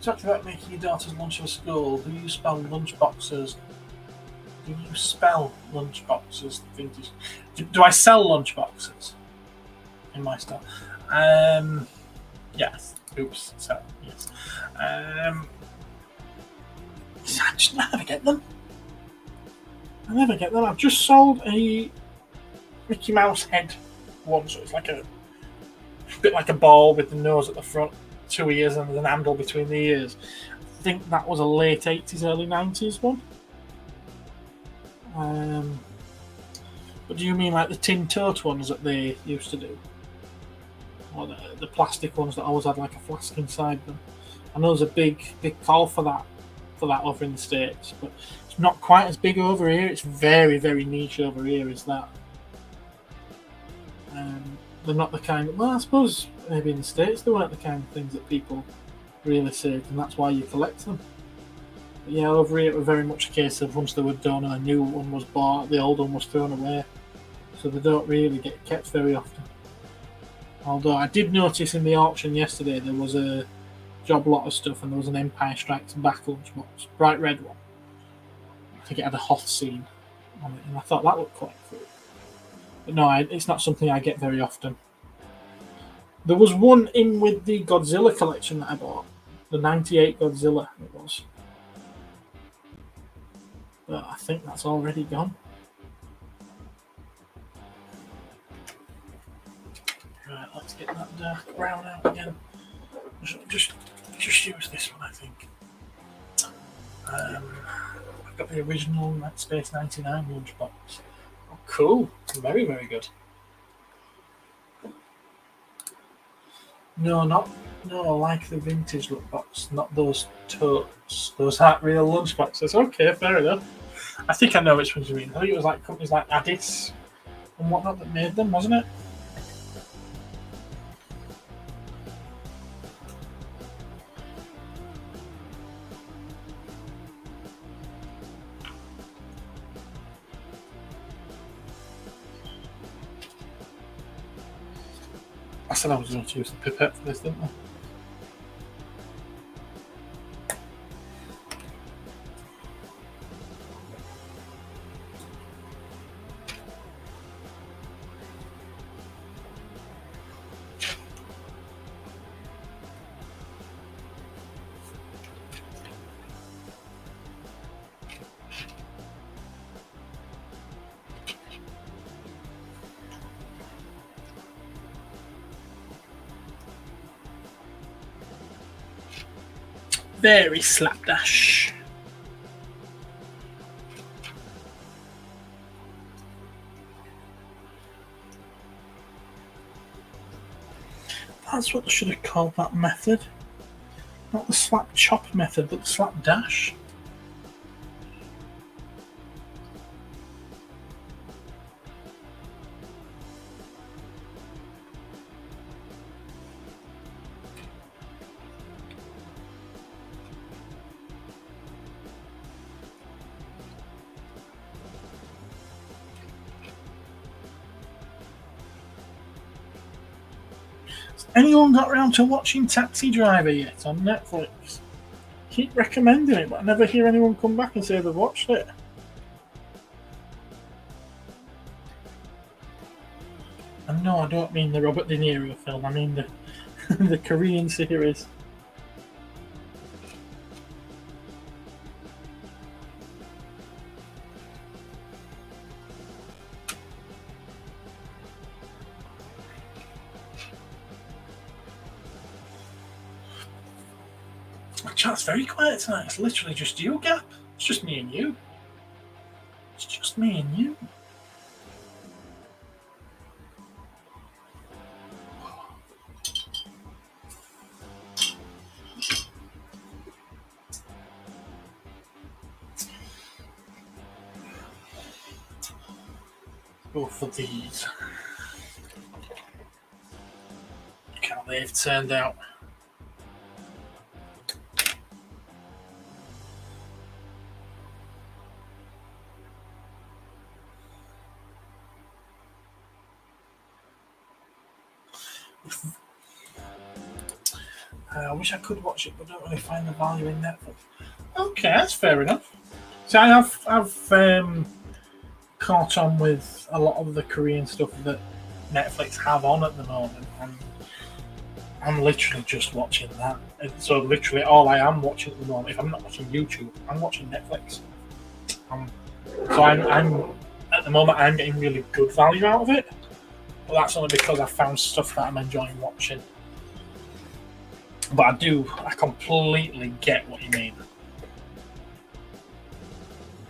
talking about making your daughter's lunch for school. Do you spell lunch boxes? Do you spell lunch boxes? Vintage. Do I sell lunch boxes in my store? Yes. Oops. So yes. I just never get them. I've just sold a Mickey Mouse head one, so it's like a bit like a ball with the nose at the front, 2 ears, and an handle between the ears. I think that was a late 80s, early 90s one. But do you mean like the tin tote ones that they used to do? Or the plastic ones that always had like a flask inside them? I know there's a big call for that over in the States, but it's not quite as big over here. It's very, very niche over here, is that. They're not the kind. Well, I suppose maybe in the States they weren't the kind of things that people really saved, and that's why you collect them. But yeah, over here it was very much a case of once they were done and a new one was bought, the old one was thrown away. So they don't really get kept very often. Although I did notice in the auction yesterday there was a job lot of stuff, and there was an Empire Strikes Back lunchbox, bright red one. I think it had a Hoth scene on it, and I thought that looked quite cool. But no, it's not something I get very often. There was one in with the Godzilla collection that I bought. The 98 Godzilla it was. But I think that's already gone. Right, let's get that dark brown out again. Just use this one, I think. I've got the original Space 99 lunchbox. Oh, cool. Very, very good. No, like the vintage lookbox, not those totes. Those aren't real lunchboxes. Okay, fair enough. I think I know which ones you mean. I think it was like companies like Addis and whatnot that made them, wasn't it? I said I was going to use the pipette for this, didn't I? Very slapdash. That's what they should have called that method. Not the slap chop method, but the slap dash. Anyone got around to watching Taxi Driver yet on Netflix? Keep recommending it, but I never hear anyone come back and say they've watched it. And no, I don't mean the Robert De Niro film. I mean the the Korean series. Chat's very quiet tonight. It's literally just you, Gap. It's just me and you. It's just me and you. Go for these. Look how they've turned out. I wish I could watch it, but don't really find the value in Netflix. Okay, that's fair enough. So I've caught on with a lot of the Korean stuff that Netflix have on at the moment, and I'm literally just watching that. And so literally all I am watching at the moment, if I'm not watching YouTube, I'm watching Netflix. So I'm at the moment I'm getting really good value out of it, but that's only because I found stuff that I'm enjoying watching. But I completely get what you mean.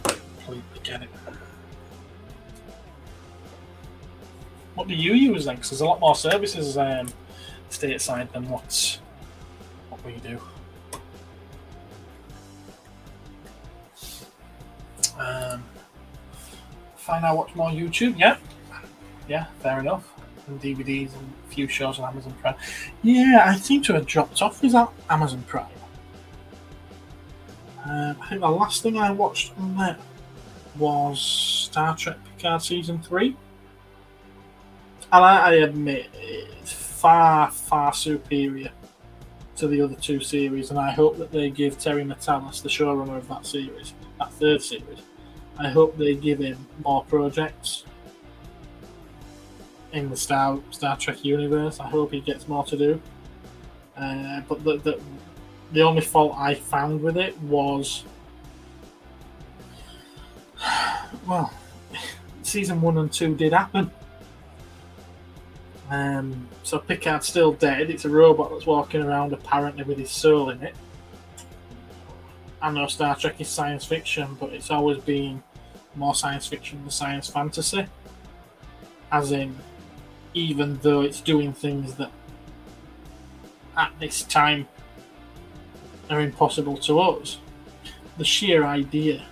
Completely get it. What do you use then? Because there's a lot more services stateside than what we do. Find out watch more YouTube. Yeah, fair enough. And DVDs and a few shows on Amazon Prime. Yeah, I seem to have dropped off with that Amazon Prime. I think the last thing I watched on there was Star Trek Picard Season 3. And I admit it's far, far superior to the other two series, and I hope that they give Terry Matalas, the showrunner of that series, that third series, I hope they give him more projects in the Star Trek universe. I hope he gets more to do. But the only fault I found with it was, well, season 1 and 2 did happen. So Picard's still dead. It's a robot that's walking around apparently with his soul in it. I know Star Trek is science fiction, but it's always been more science fiction than science fantasy. As in, even though it's doing things that at this time are impossible to us, the sheer idea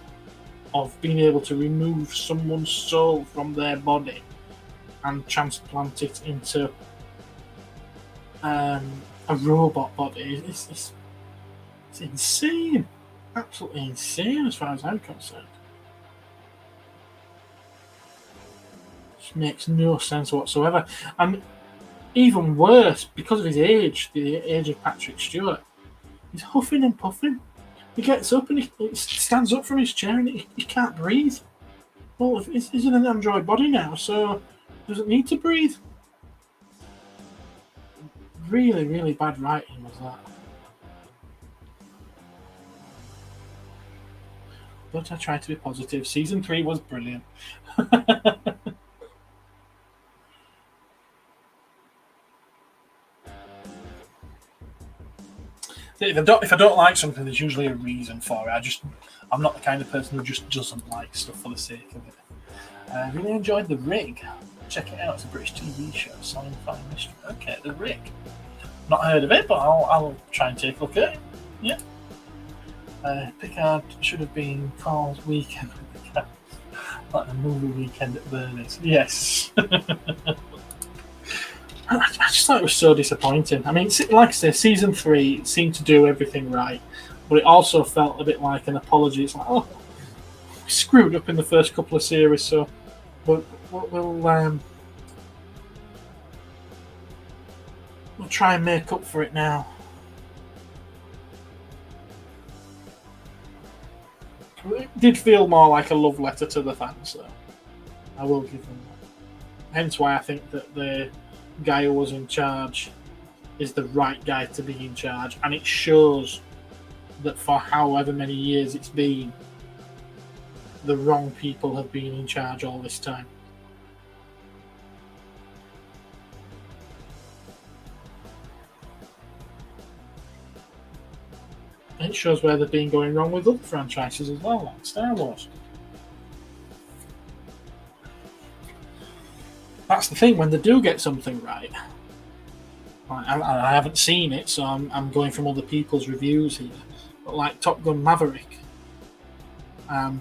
of being able to remove someone's soul from their body and transplant it into a robot body is insane. Absolutely insane as far as I'm concerned. It makes no sense whatsoever. And even worse, because of his age, the age of Patrick Stewart, he's huffing and puffing. He gets up and he stands up from his chair and he can't breathe. Well, he's in an android body now, so doesn't need to breathe. Really, really bad writing was that. But I try to be positive. Season 3 was brilliant. If I don't like something, there's usually a reason for it. I'm not the kind of person who just doesn't like stuff for the sake of it. I really enjoyed The Rig. Check it out. It's a British TV show, solving crime mystery. Okay, The Rig. Not heard of it, but I'll try and take a look at it. Yeah. Picard should have been called Weekend with the Cats, like the movie Weekend at Bernie's. Yes. I just thought it was so disappointing. I mean, like I say, season 3 seemed to do everything right, but it also felt a bit like an apology. It's like, oh, we screwed up in the first couple of series, so we'll try and make up for it now. It did feel more like a love letter to the fans, though. I will give them that. Hence why I think that the guy who was in charge is the right guy to be in charge, and it shows that for however many years it's been, the wrong people have been in charge all this time. And it shows where they've been going wrong with other franchises as well, like Star Wars. That's the thing, when they do get something right. I haven't seen it, so I'm going from other people's reviews here. But like Top Gun Maverick and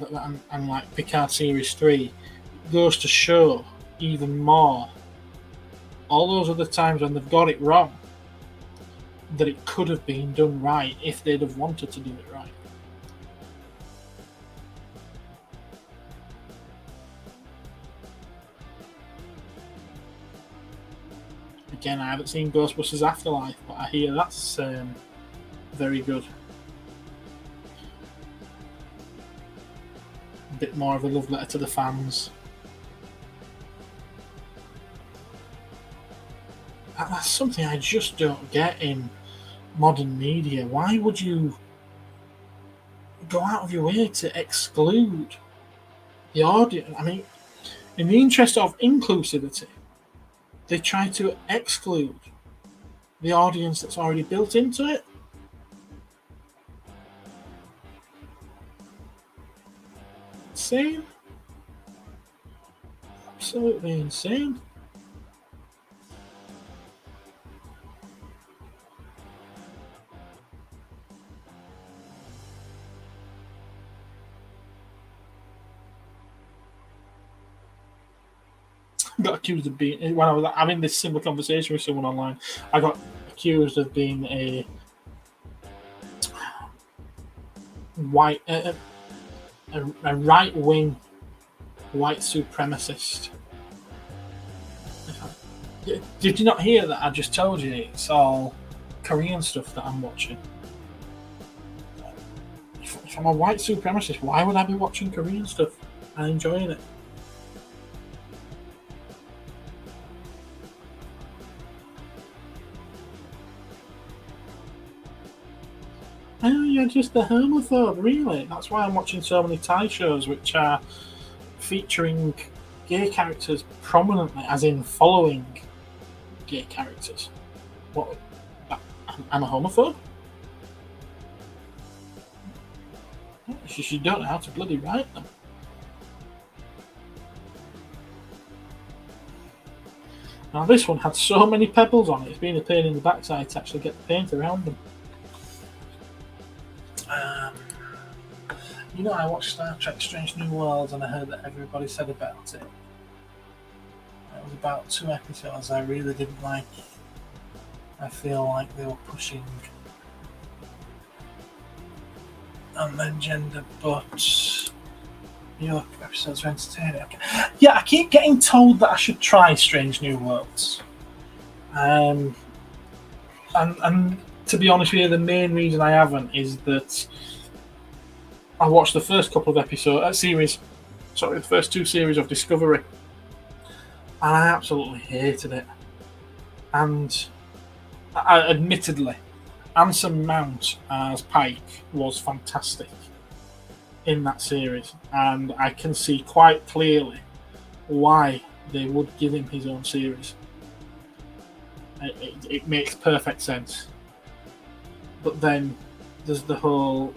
like Picard Series 3 goes to show even more all those other times when they've got it wrong, that it could have been done right if they'd have wanted to do it right. Again, I haven't seen Ghostbusters Afterlife, but but I hear that's very good. A bit more of a love letter to the fans. That's something I just don't get in modern media. Why would you go out of your way to exclude the audience? I mean, in the interest of inclusivity, they try to exclude the audience that's already built into it. Insane. Absolutely insane. Got accused of being, when I was having this similar conversation with someone online, I got accused of being a white, a right wing white supremacist. Did you not hear that? I just told you it's all Korean stuff that I'm watching. If I'm a white supremacist, why would I be watching Korean stuff and enjoying it? Oh, you're just a homophobe, really? That's why I'm watching so many Thai shows which are featuring gay characters prominently, as in following gay characters. What? I'm a homophobe? You don't know how to bloody write them. Now this one had so many pebbles on it, it's been a pain in the backside to actually get the paint around them. You know, I watched Star Trek Strange New Worlds and I heard that everybody said about it. It was about 2 episodes I really didn't like. I feel like they were pushing and then gender, but the other episodes were entertaining. Okay. Yeah, I keep getting told that I should try Strange New Worlds. And to be honest with you, the main reason I haven't is that I watched the first couple of the first 2 series of Discovery, and I absolutely hated it. And admittedly, Anson Mount as Pike was fantastic in that series, and I can see quite clearly why they would give him his own series. It makes perfect sense. But then there's the whole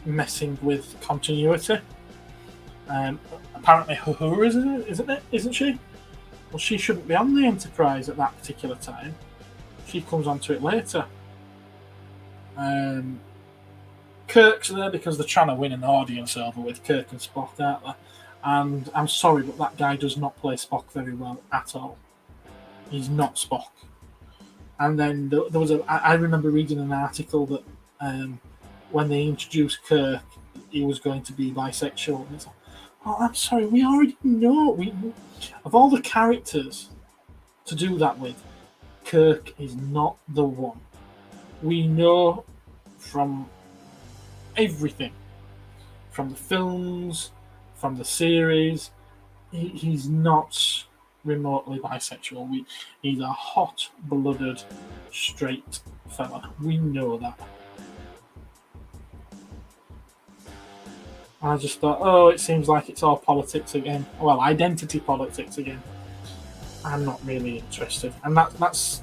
messing with continuity. Apparently Uhura, isn't she? Well, she shouldn't be on the Enterprise at that particular time. She comes onto it later. Kirk's there because they're trying to win an audience over with Kirk and Spock, aren't they? And I'm sorry, but that guy does not play Spock very well at all. He's not Spock. And then there was I remember reading an article that when they introduced Kirk, he was going to be bisexual. And it's like, oh, I'm sorry, we already know. Of all the characters to do that with, Kirk is not the one. We know from everything, from the films, from the series, he's not remotely bisexual. He's a hot-blooded, straight fella. We know that. I just thought, oh, it seems like it's all politics again. Well, identity politics again. I'm not really interested, and that's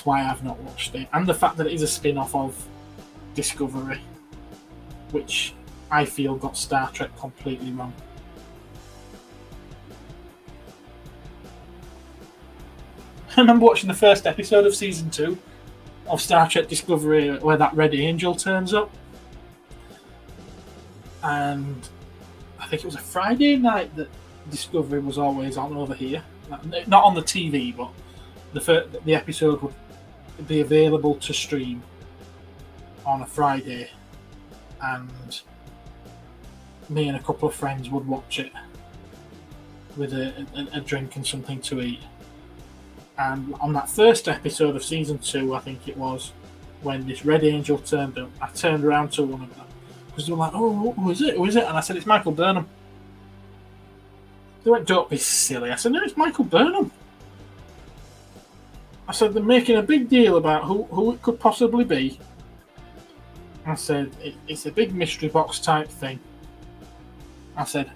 why I've not watched it. And the fact that it is a spin-off of Discovery, which I feel got Star Trek completely wrong. I remember watching the first episode of season 2 of Star Trek Discovery where that Red Angel turns up. And I think it was a Friday night that Discovery was always on over here. Not on the TV, but the episode would be available to stream on a Friday. And me and a couple of friends would watch it with a drink and something to eat. And on that first episode of season 2, I think it was, when this Red Angel turned up, I turned around to one of them because they were like, "Oh, who is it? Who is it?" And I said, "It's Michael Burnham." They went, "Don't be silly." I said, "No, it's Michael Burnham." I said, "They're making a big deal about who it could possibly be." I said, "It's a big mystery box type thing." I said,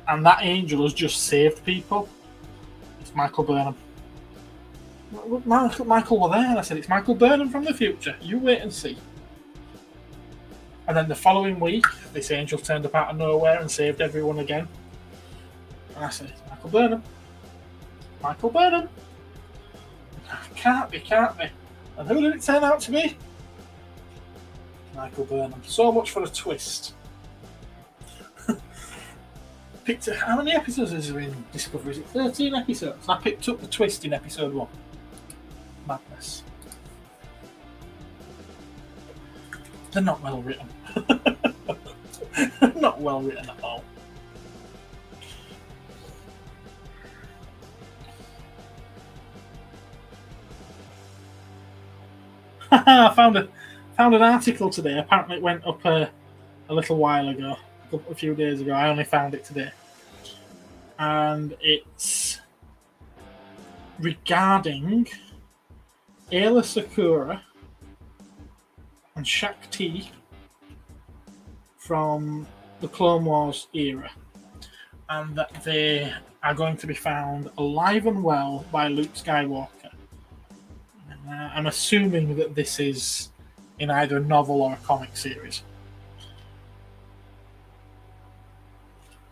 "And that angel has just saved people. It's Michael Burnham." Michael were there, and I said, "It's Michael Burnham from the future. You wait and see." And then the following week, this angel turned up out of nowhere and saved everyone again. And I said, "It's Michael Burnham. Michael Burnham. Can't be. And who did it turn out to be? Michael Burnham. So much for a twist." How many episodes is there in Discovery? Is it 13 episodes? And I picked up the twist in episode 1. Madness. They're not well written. Not well written at all. I found an article today. Apparently, it went up a little while ago, a few days ago. I only found it today, and it's regarding Ayla Secura and Shakti from the Clone Wars era, and that they are going to be found alive and well by Luke Skywalker. I'm assuming that this is in either a novel or a comic series.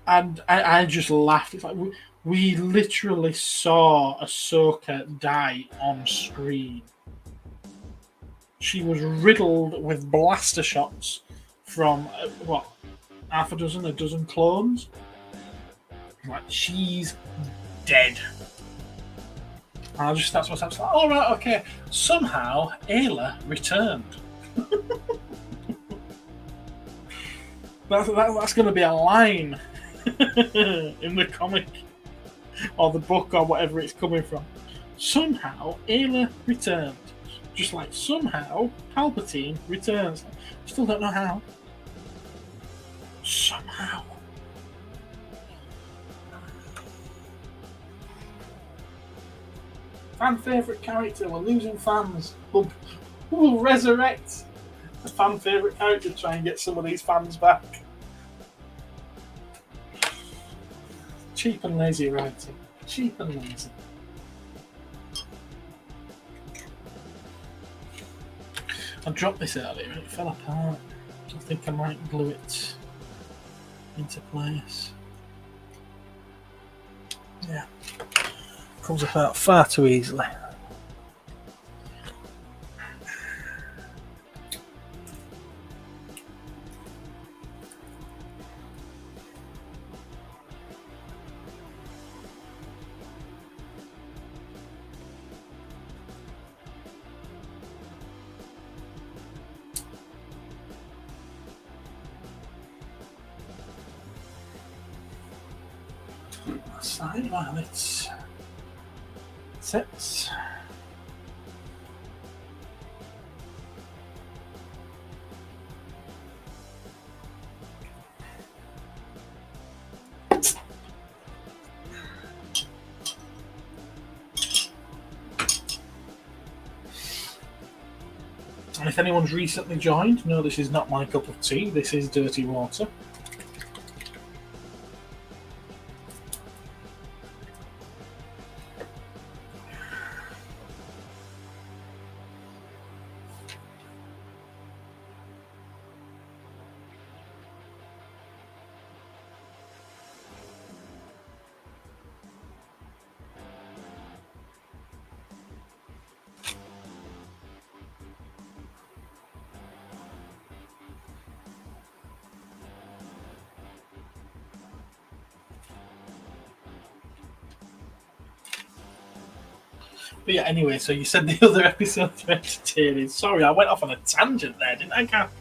And I just laughed. It's like we literally saw Ahsoka die on screen. She was riddled with blaster shots from, half a dozen clones? Like, she's dead. And I just thought to myself, all right, okay. Somehow, Ayla returned. That's going to be a line in the comic or the book or whatever it's coming from. Somehow, Ayla returned. Just like somehow, Palpatine returns. Still don't know how. Somehow. Fan favourite character. We're losing fans. We'll resurrect a fan favourite character to try and get some of these fans back. Cheap and lazy writing. Cheap and lazy. I dropped this earlier and it fell apart. I think I might glue it into place. Yeah. Comes apart far too easily. Side while it sits. And if anyone's recently joined, no, this is not my cup of tea, this is dirty water. But yeah, anyway, so you said the other episodes were entertaining. Sorry, I went off on a tangent there, didn't I, Kath?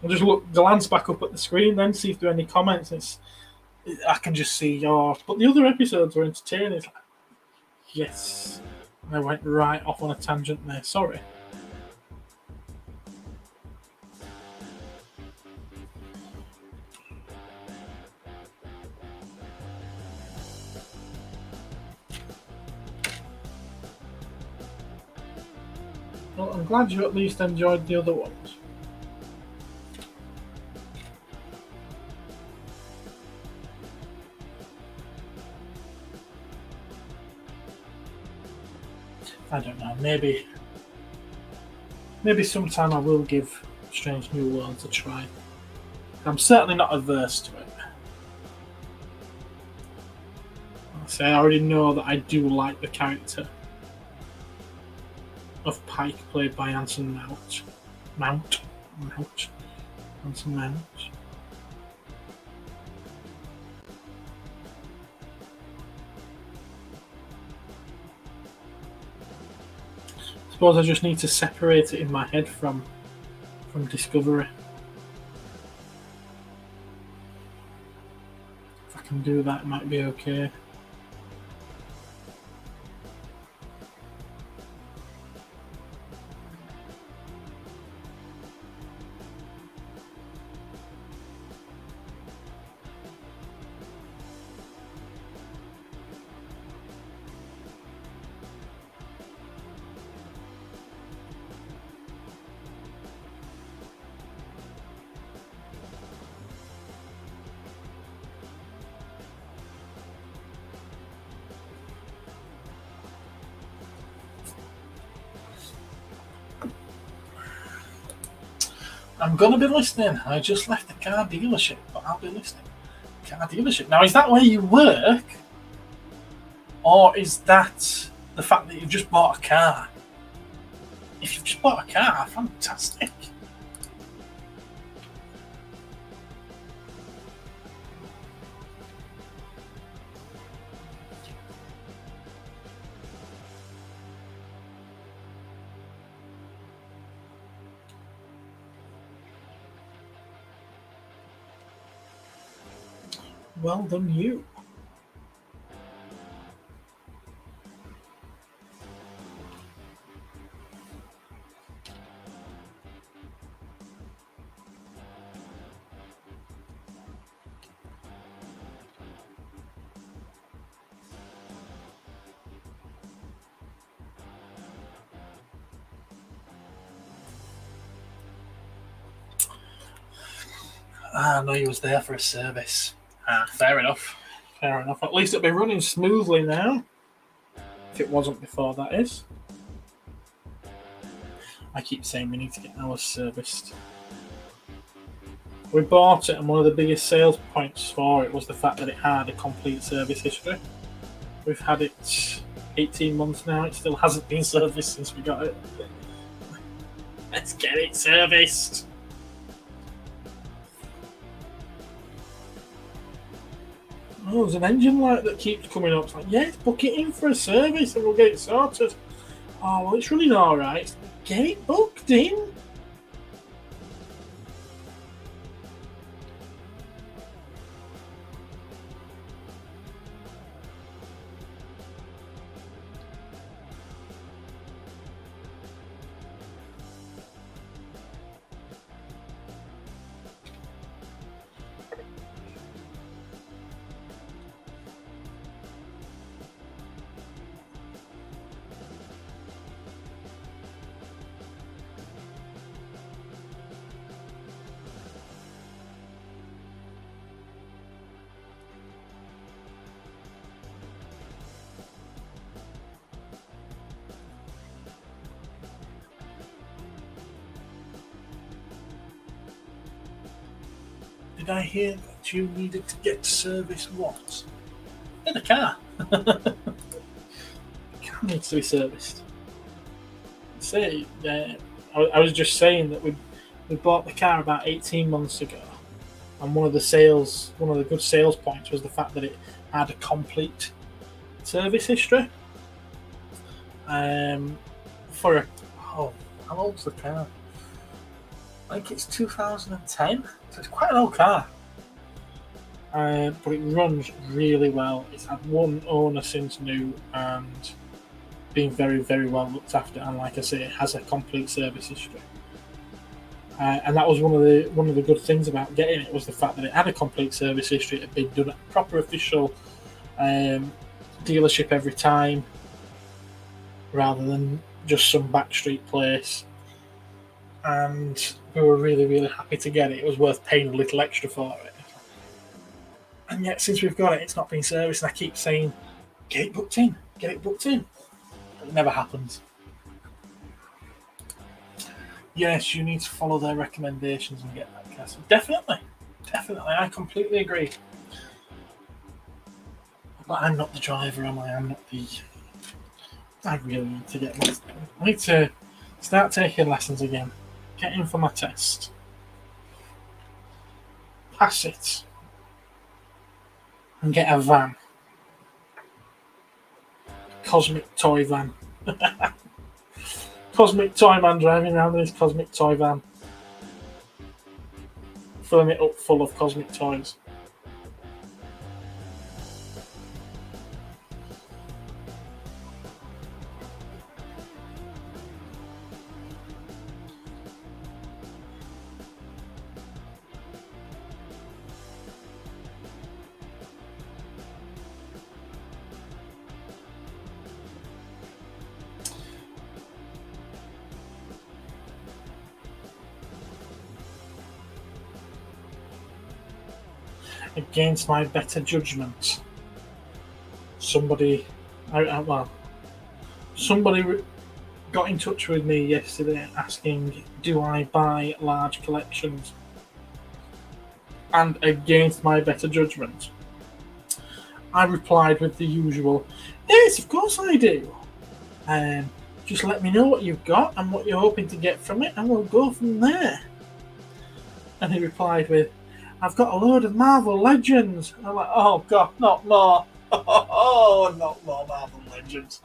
I'll just glance back up at the screen then, see if there are any comments. I can just see yours. But the other episodes were entertaining. Yes. I went right off on a tangent there. Sorry. Well, I'm glad you at least enjoyed the other ones. I don't know. Maybe sometime I will give Strange New Worlds a try. I'm certainly not averse to it. I already know that I do like the character of Pike, played by Anson Mount. Anson Mount. I suppose I just need to separate it in my head from Discovery. If I can do that, it might be okay. I'm gonna be listening. I just left the car dealership, but I'll be listening. Car dealership. Now, is that where you work? Or is that the fact that you've just bought a car? If you've just bought a car, fantastic. Well done, you. I know you was there for a service. Fair enough. Fair enough. At least it'll be running smoothly now. If it wasn't before, that is. I keep saying we need to get ours serviced. We bought it, and one of the biggest sales points for it was the fact that it had a complete service history. We've had it 18 months now. It still hasn't been serviced since we got it. Let's get it serviced. Oh, there's an engine light that keeps coming up. It's like, yes, book it in for a service and we'll get it sorted. Oh, well, it's running all right. Get it booked in. Did I hear that you needed to get serviced what? In the car. The car needs to be serviced. Say, I was just saying that we bought the car about 18 months ago, and one of the good sales points was the fact that it had a complete service history. For how old's the car? I think it's 2010, so it's quite an old car. But it runs really well. It's had one owner since new, and being very, very well looked after, and like I say, it has a complete service history. And that was one of the good things about getting it, was the fact that it had a complete service history. It had been done at a proper official dealership every time, rather than just some backstreet place. And we were really, really happy to get it. It was worth paying a little extra for it. And yet, since we've got it, it's not been serviced. And I keep saying, get it booked in, get it booked in. But it never happens. Yes, you need to follow their recommendations and get that car. Definitely, definitely, I completely agree. But I'm not the driver, am I? I'm not the. I really need to get lessons. I need to start taking lessons again. Get in for my test. Pass it. And get a van. Cosmic toy van. Cosmic toy man driving around in his cosmic toy van. Filling it up full of cosmic toys. Against my better judgment, somebody got in touch with me yesterday asking, do I buy large collections? And against my better judgment, I replied with the usual, yes, of course I do. Just let me know what you've got and what you're hoping to get from it, and we'll go from there. And he replied with, I've got a load of Marvel Legends. I'm like, oh God, not more. Oh, not more Marvel Legends.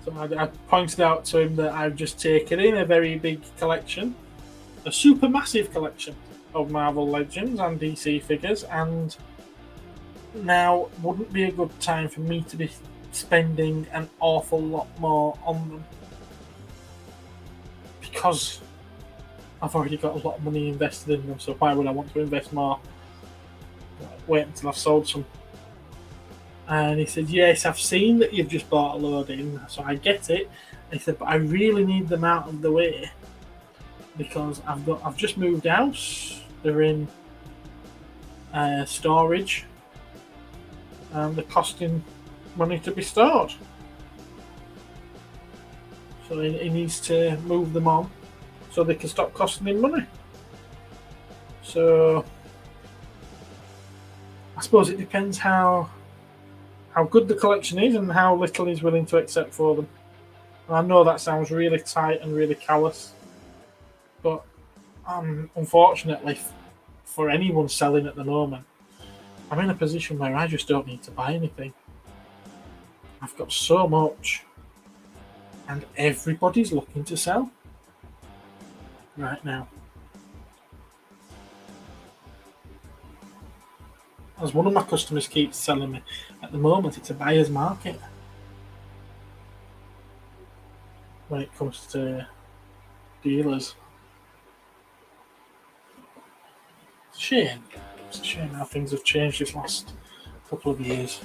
So I pointed out to him that I've just taken in a very big collection, a super massive collection of Marvel Legends and DC figures, and now wouldn't be a good time for me to be spending an awful lot more on them, because I've already got a lot of money invested in them, so why would I want to invest more? Wait until I've sold some. And he said, yes, I've seen that you've just bought a load in, so I get it. And he said, but I really need them out of the way, because I've just moved house. They're in storage, and they're costing money to be stored. So he needs to move them on so they can stop costing him money. So I suppose it depends how good the collection is and how little he's willing to accept for them. And I know that sounds really tight and really callous, but unfortunately for anyone selling at the moment, I'm in a position where I just don't need to buy anything. I've got so much, and everybody's looking to sell right now. As one of my customers keeps telling me, at the moment it's a buyer's market when it comes to dealers. It's a shame. It's a shame how things have changed this last couple of years.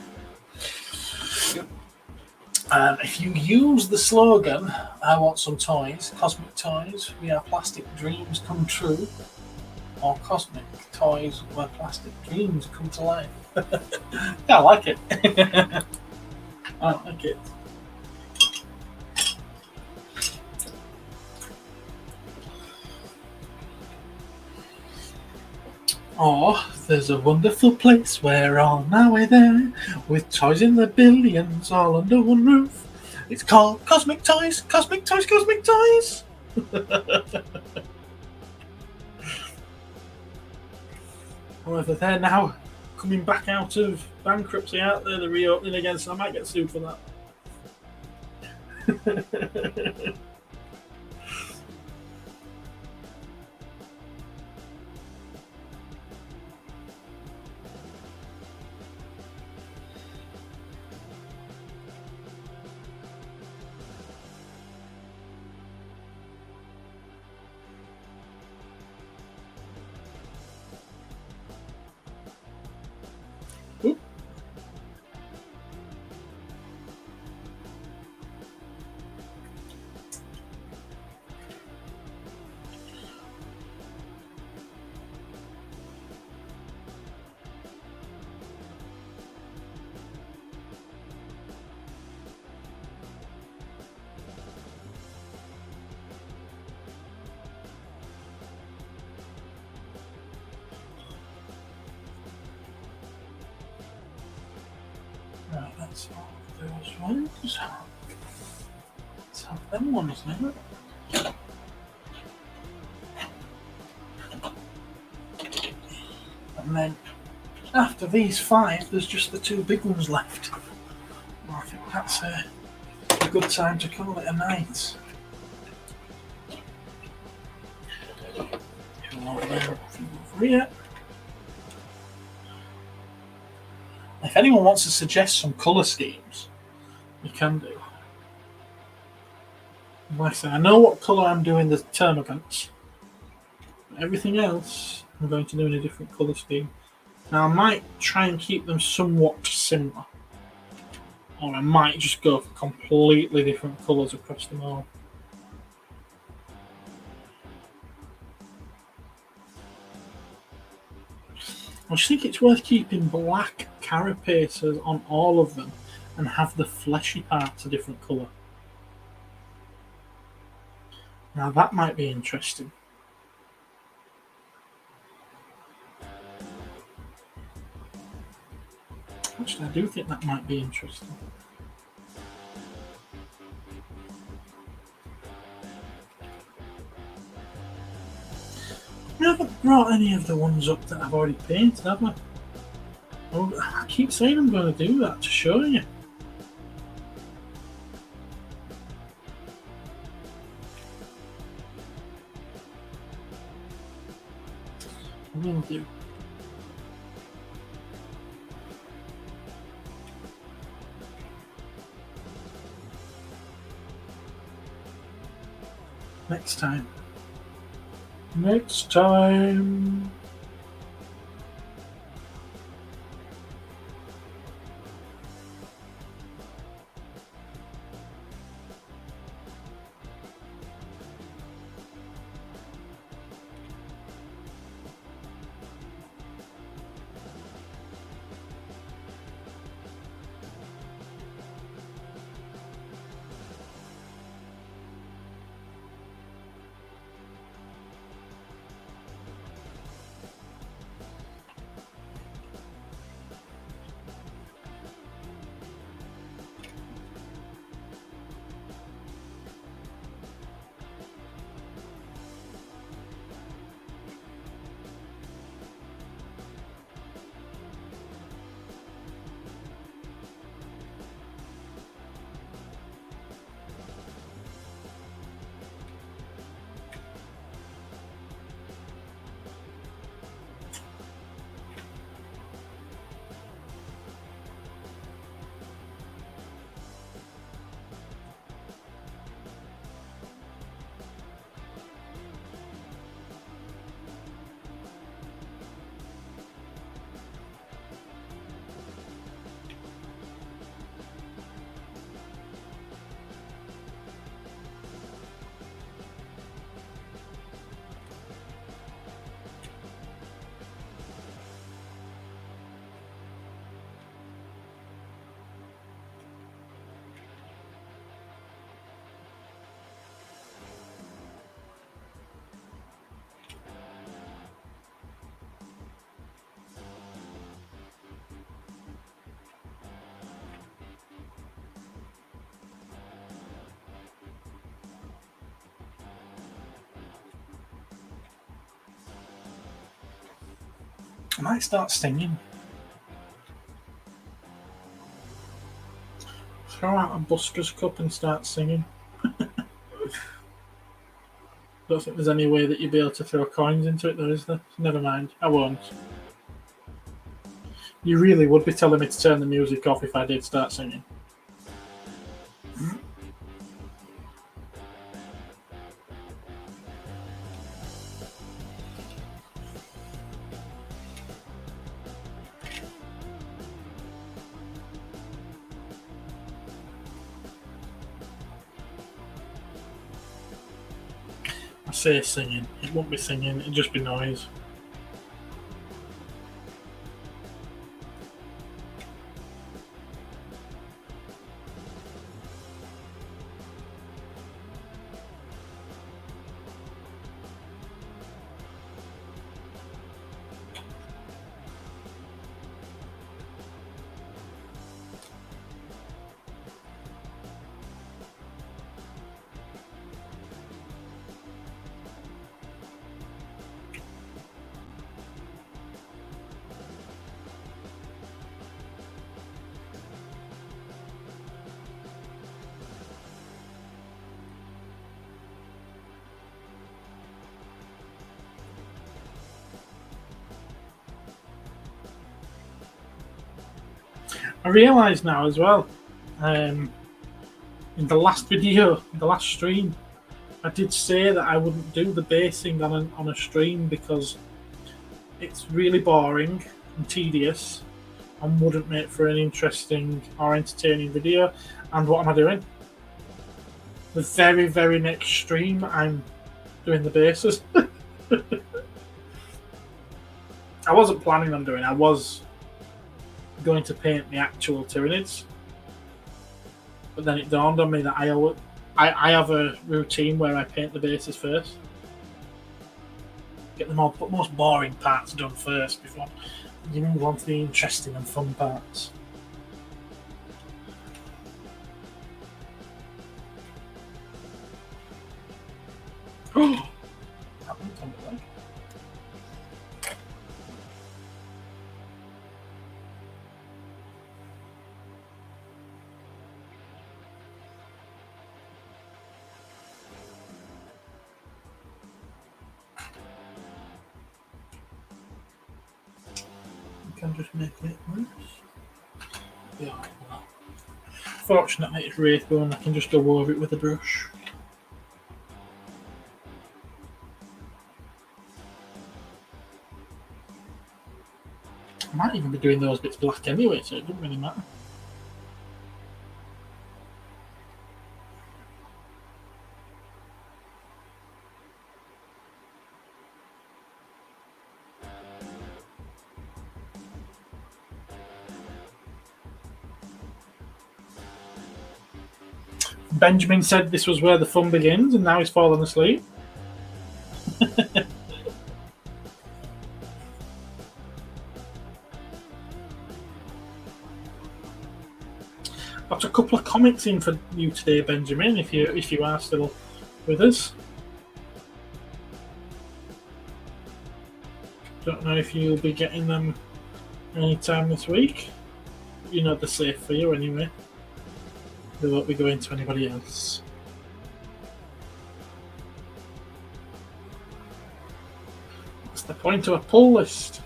If you use the slogan, I want some toys, cosmic toys, we are plastic dreams come true, or cosmic toys where plastic dreams come to life. I like it. I like it. Oh, there's a wonderful place we're on our way there, with toys in the billions all under one roof. It's called Cosmic Toys, Cosmic Toys, Cosmic Toys! However, they're now coming back out of bankruptcy, aren't they? They're reopening again, so I might get sued for that. Right, let's have those ones. Let's have them ones now. And then after these 5, there's just the 2 big ones left. Well, I think that's a good time to call it a night. Over there, over here. If anyone wants to suggest some colour schemes, you can do. Like I say, I know what colour I'm doing the termagants. Everything else, I'm going to do in a different colour scheme. Now, I might try and keep them somewhat similar. Or I might just go for completely different colours across them all. I just think it's worth keeping black carapaces on all of them and have the fleshy parts a different colour. Now that might be interesting. Actually, I do think that might be interesting. I haven't brought any of the ones up that I've already painted, have I? Oh, I keep saying I'm going to do that to show you. I will do. Next time. Next time. I might start singing. Throw out a Busker's cup and start singing. Don't think there's any way that you'd be able to throw coins into it, though, is there? Never mind, I won't. You really would be telling me to turn the music off if I did start singing. I say singing. It won't be singing, it'll just be noise. I realise now as well, in the last video, the last stream, I did say that I wouldn't do the basing on a stream because it's really boring and tedious and wouldn't make for an interesting or entertaining video. And what am I doing? The very, very next stream, I'm doing the bases. I wasn't planning on doing it. I was going to paint the actual Tyranids. But then it dawned on me that I have a routine where I paint the bases first. Get the most boring parts done first before you move on to the interesting and fun parts. Oh! That one's on the leg. I'm just making it loose. Yeah, well. Fortunately, it's Wraithbone and I can just go over it with a brush. I might even be doing those bits black anyway, so it doesn't really matter. Benjamin said this was where the fun begins, and now he's fallen asleep. Got a couple of comments in for you today, Benjamin. If you are still with us, don't know if you'll be getting them anytime this week. You know they're safe for you anyway. They won't be going to anybody else. What's the point of a pull list?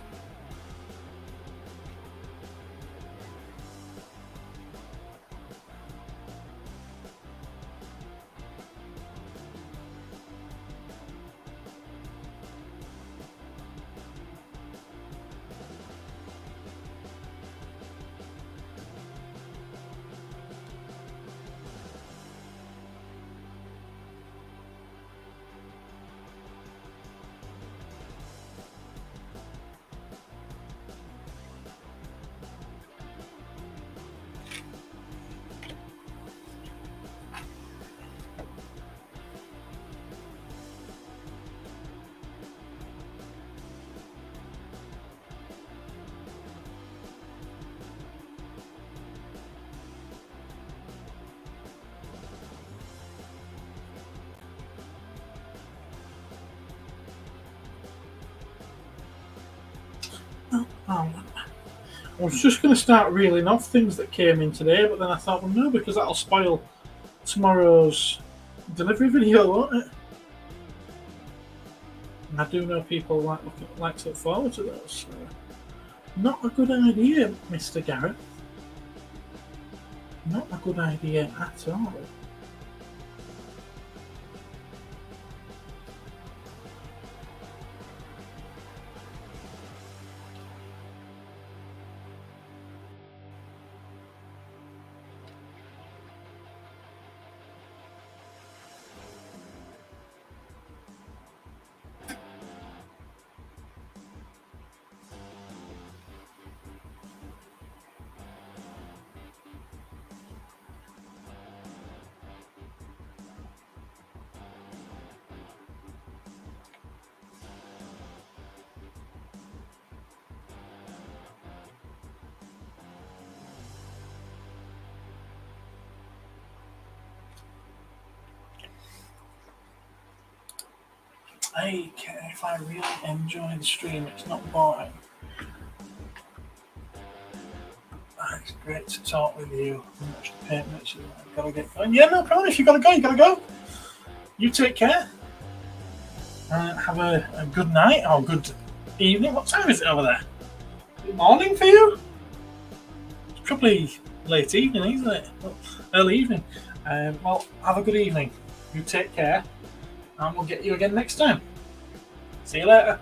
I was just going to start reeling off things that came in today, but then I thought, well, no, because that'll spoil tomorrow's delivery video, won't it? And I do know people like to look forward to those. So not a good idea, Mr. Garrett. Not a good idea at all. If I really enjoy the stream, it's not boring. It's great to talk with you. I've gotta get going. Yeah, no problem. If you gotta go, you gotta go. You take care. Have a good night or good evening. What time is it over there? Good morning for you? It's probably late evening, isn't it? Well, early evening. Well, have a good evening. You take care, and we'll get you again next time. See you later.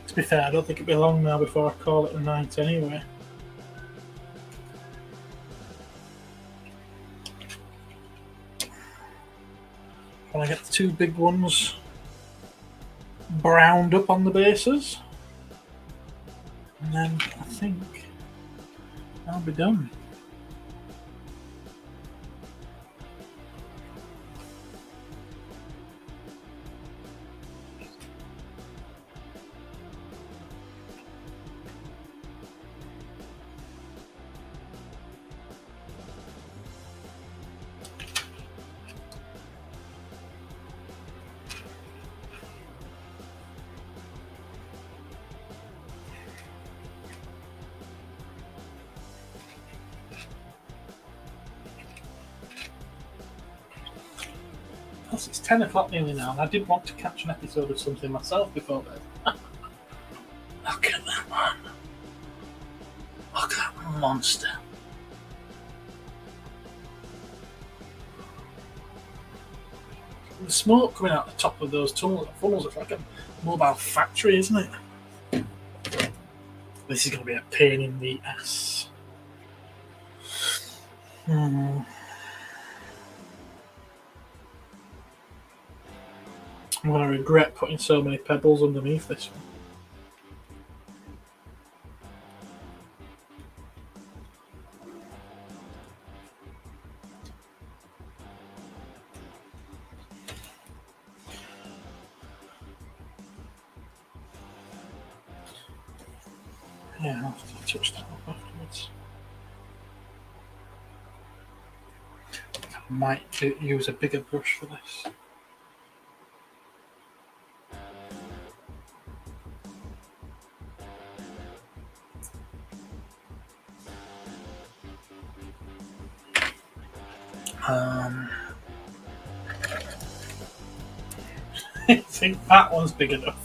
To be fair, I don't think it'll be long now before I call it a night anyway. When I get the two big ones browned up on the bases, and then I think I'll be done. Plus, it's 10 o'clock nearly now, and I did want to catch an episode of something myself before bed. Look at that one. Look at that monster. The smoke coming out the top of those funnels, it's like a mobile factory, isn't it? This is going to be a pain in the ass. I'm going to regret putting so many pebbles underneath this one. Yeah, I'll have to touch that up afterwards. I might use a bigger brush for this. I think that one's big enough.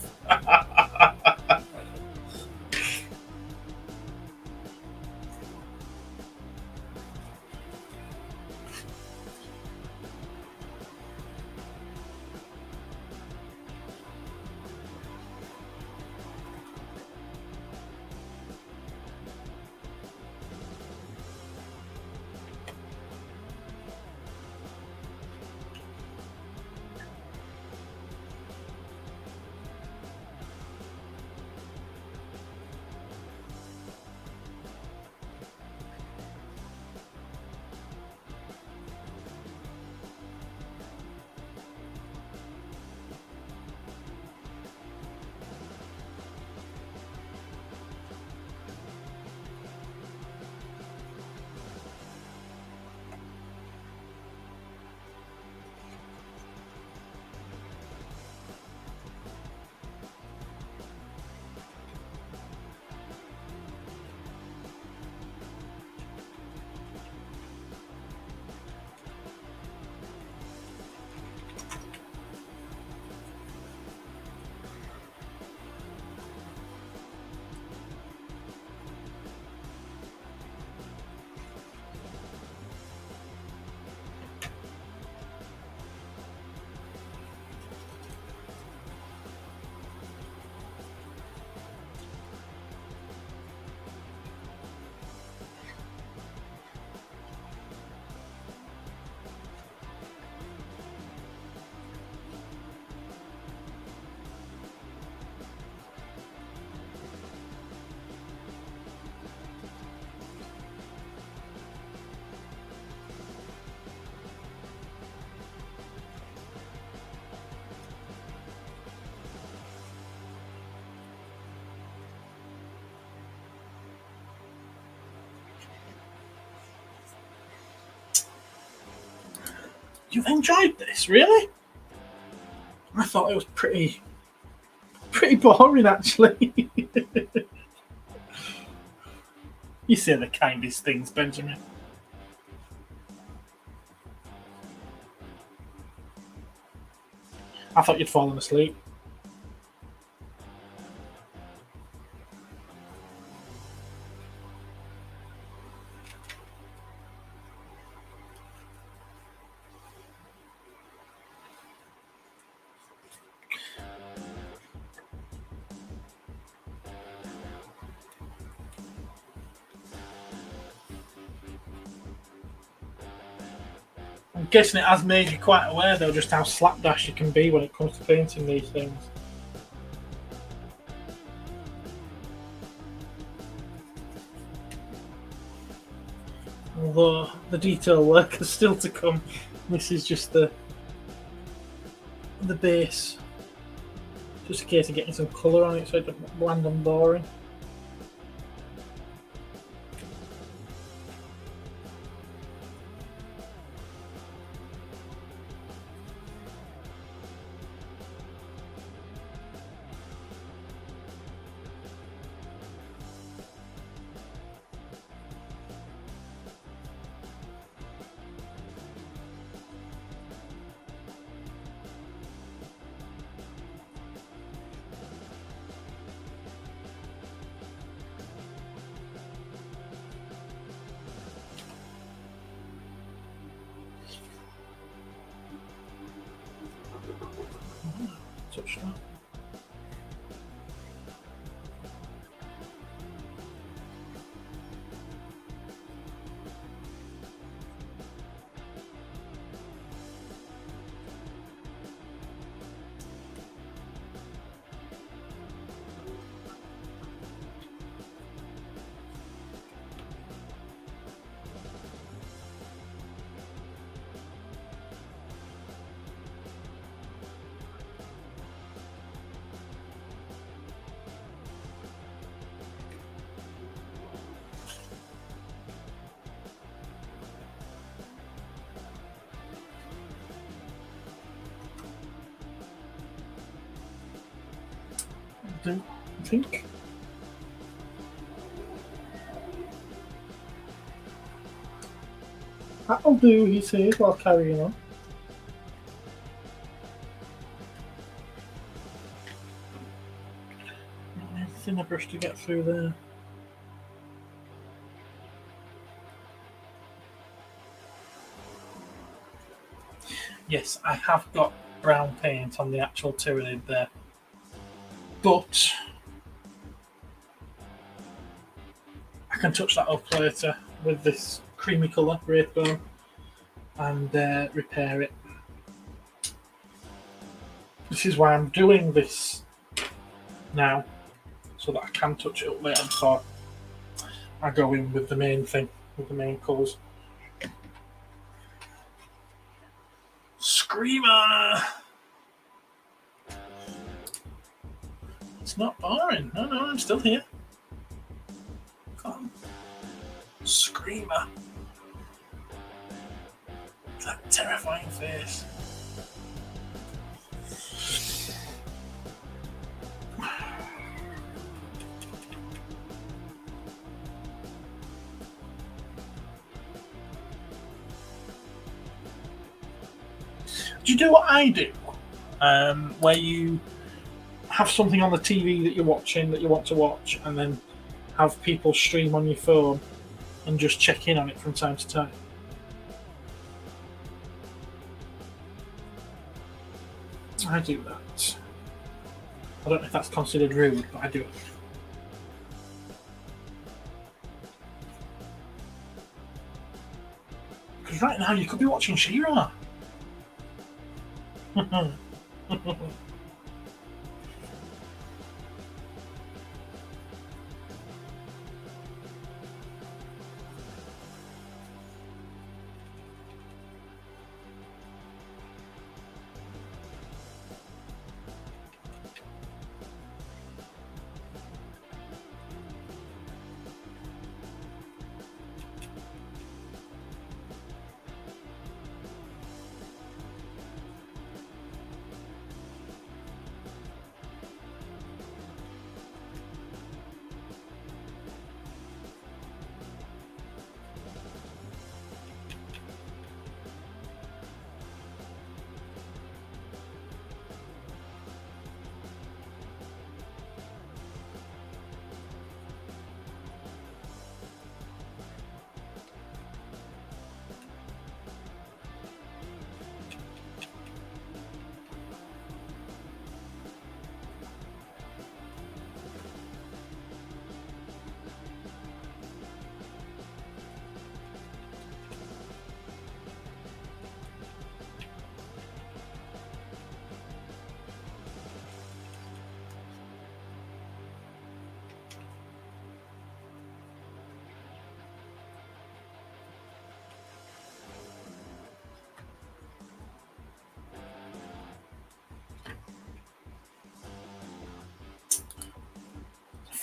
You've enjoyed this, really? I thought it was pretty boring, actually. You say the kindest things, Benjamin. I thought you'd fallen asleep. I'm guessing it has made you quite aware, though, just how slapdash you can be when it comes to painting these things. Although the detail work is still to come. This is just the base. Just a case of getting some colour on it so it doesn't bland and boring. Touch that. I think. That'll do, he says, while carrying on. Thinner brush to get through there. Yes, I have got brown paint on the actual Tyranid there. But I can touch that up later with this creamy colour, Wraithbone, and repair it. This is why I'm doing this now, so that I can touch it up later before I go in with the main thing, with the main colours. Screamer! It's not boring. No, I'm still here. Come on. Screamer. That terrifying face. Do you do what I do? Where you have something on the TV that you're watching that you want to watch, and then have people stream on your phone and just check in on it from time to time? I do that. I don't know if that's considered rude, but I do it. Because right now you could be watching She-Ra.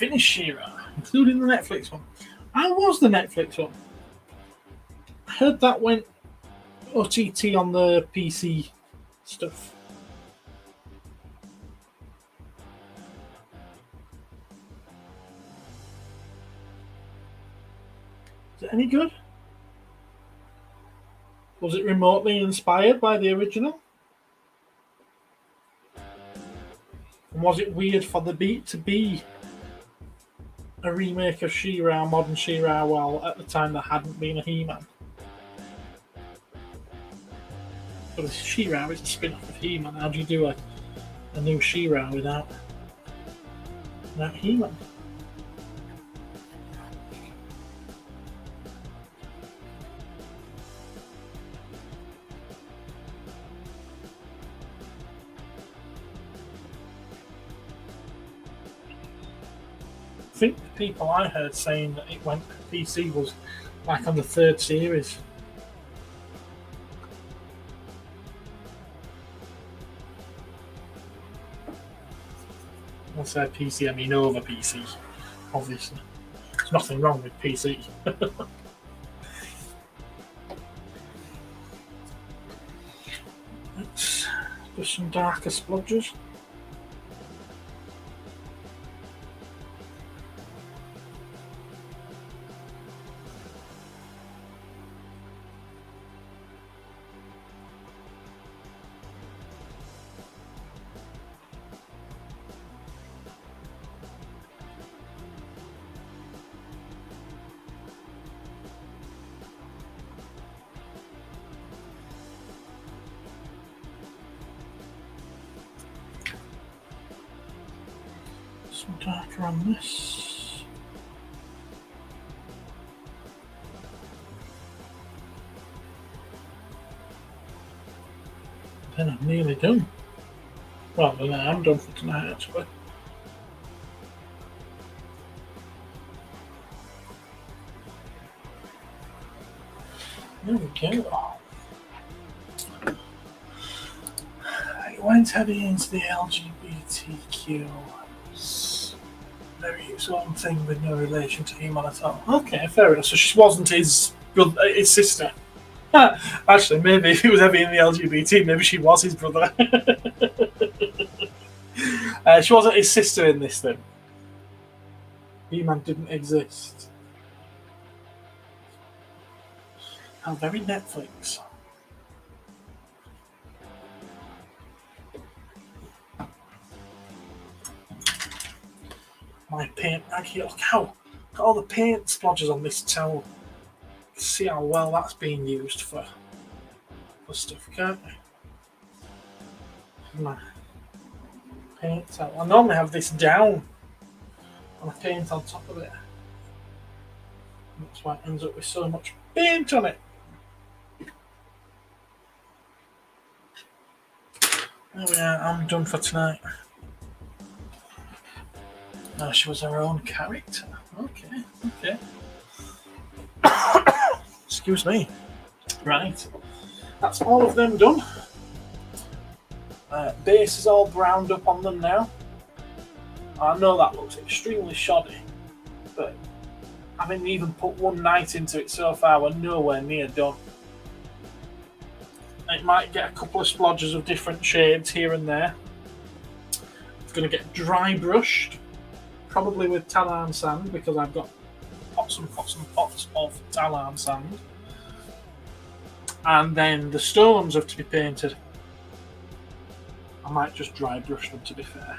finished She-Ra, including the Netflix one. How was the Netflix one? I heard that went OTT on the PC stuff. Is it any good? Was it remotely inspired by the original? And was it weird for the beat to be a remake of She-Ra, modern She-Ra, while at the time there hadn't been a He-Man? But She-Ra is a spin-off of He-Man. How do you do a new She-Ra without He-Man? I think the people I heard saying that it went to PC was like on the third series. When I say PC, I mean over PC, obviously. There's nothing wrong with PC. Let's do some darker splodges. Some darker on this. Then I'm nearly done. Well, then I'm done for tonight, actually. There we go. It went heavy into the LGBTQ. Maybe its own thing with no relation to him at all. Okay, fair enough. So she wasn't his brother, his sister. Actually, maybe if he was heavy in the LGBT, maybe she was his brother. She wasn't his sister in this then. He-Man didn't exist. How very Netflix. My paint bag here. Look how all the paint splodges on this towel. See how well that's being used for stuff, can't we? My paint towel. I normally have this down and I paint on top of it. That's why it ends up with so much paint on it. There we are, I'm done for tonight. Oh, she was her own character. Okay. Excuse me. Right. That's all of them done. Base is all browned up on them now. I know that looks extremely shoddy, but having even put one night into it so far, we're nowhere near done. It might get a couple of splodges of different shades here and there. It's going to get dry brushed, probably with Talan sand, because I've got pots and pots and pots of Talan sand. And then the stones have to be painted. I might just dry brush them, to be fair.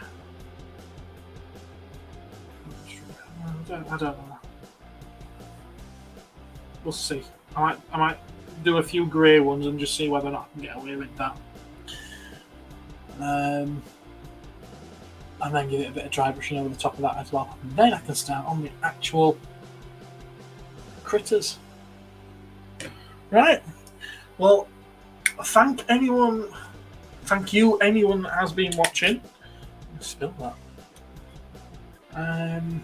I don't know. We'll see. I might do a few grey ones and just see whether or not I can get away with that. And then give it a bit of dry brushing over the top of that as well. And then I can start on the actual critters. Right. Well, thank you anyone that has been watching. Spill that. And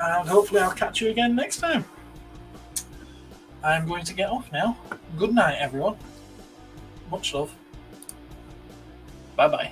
hopefully I'll catch you again next time. I'm going to get off now. Good night, everyone. Much love. Bye-bye.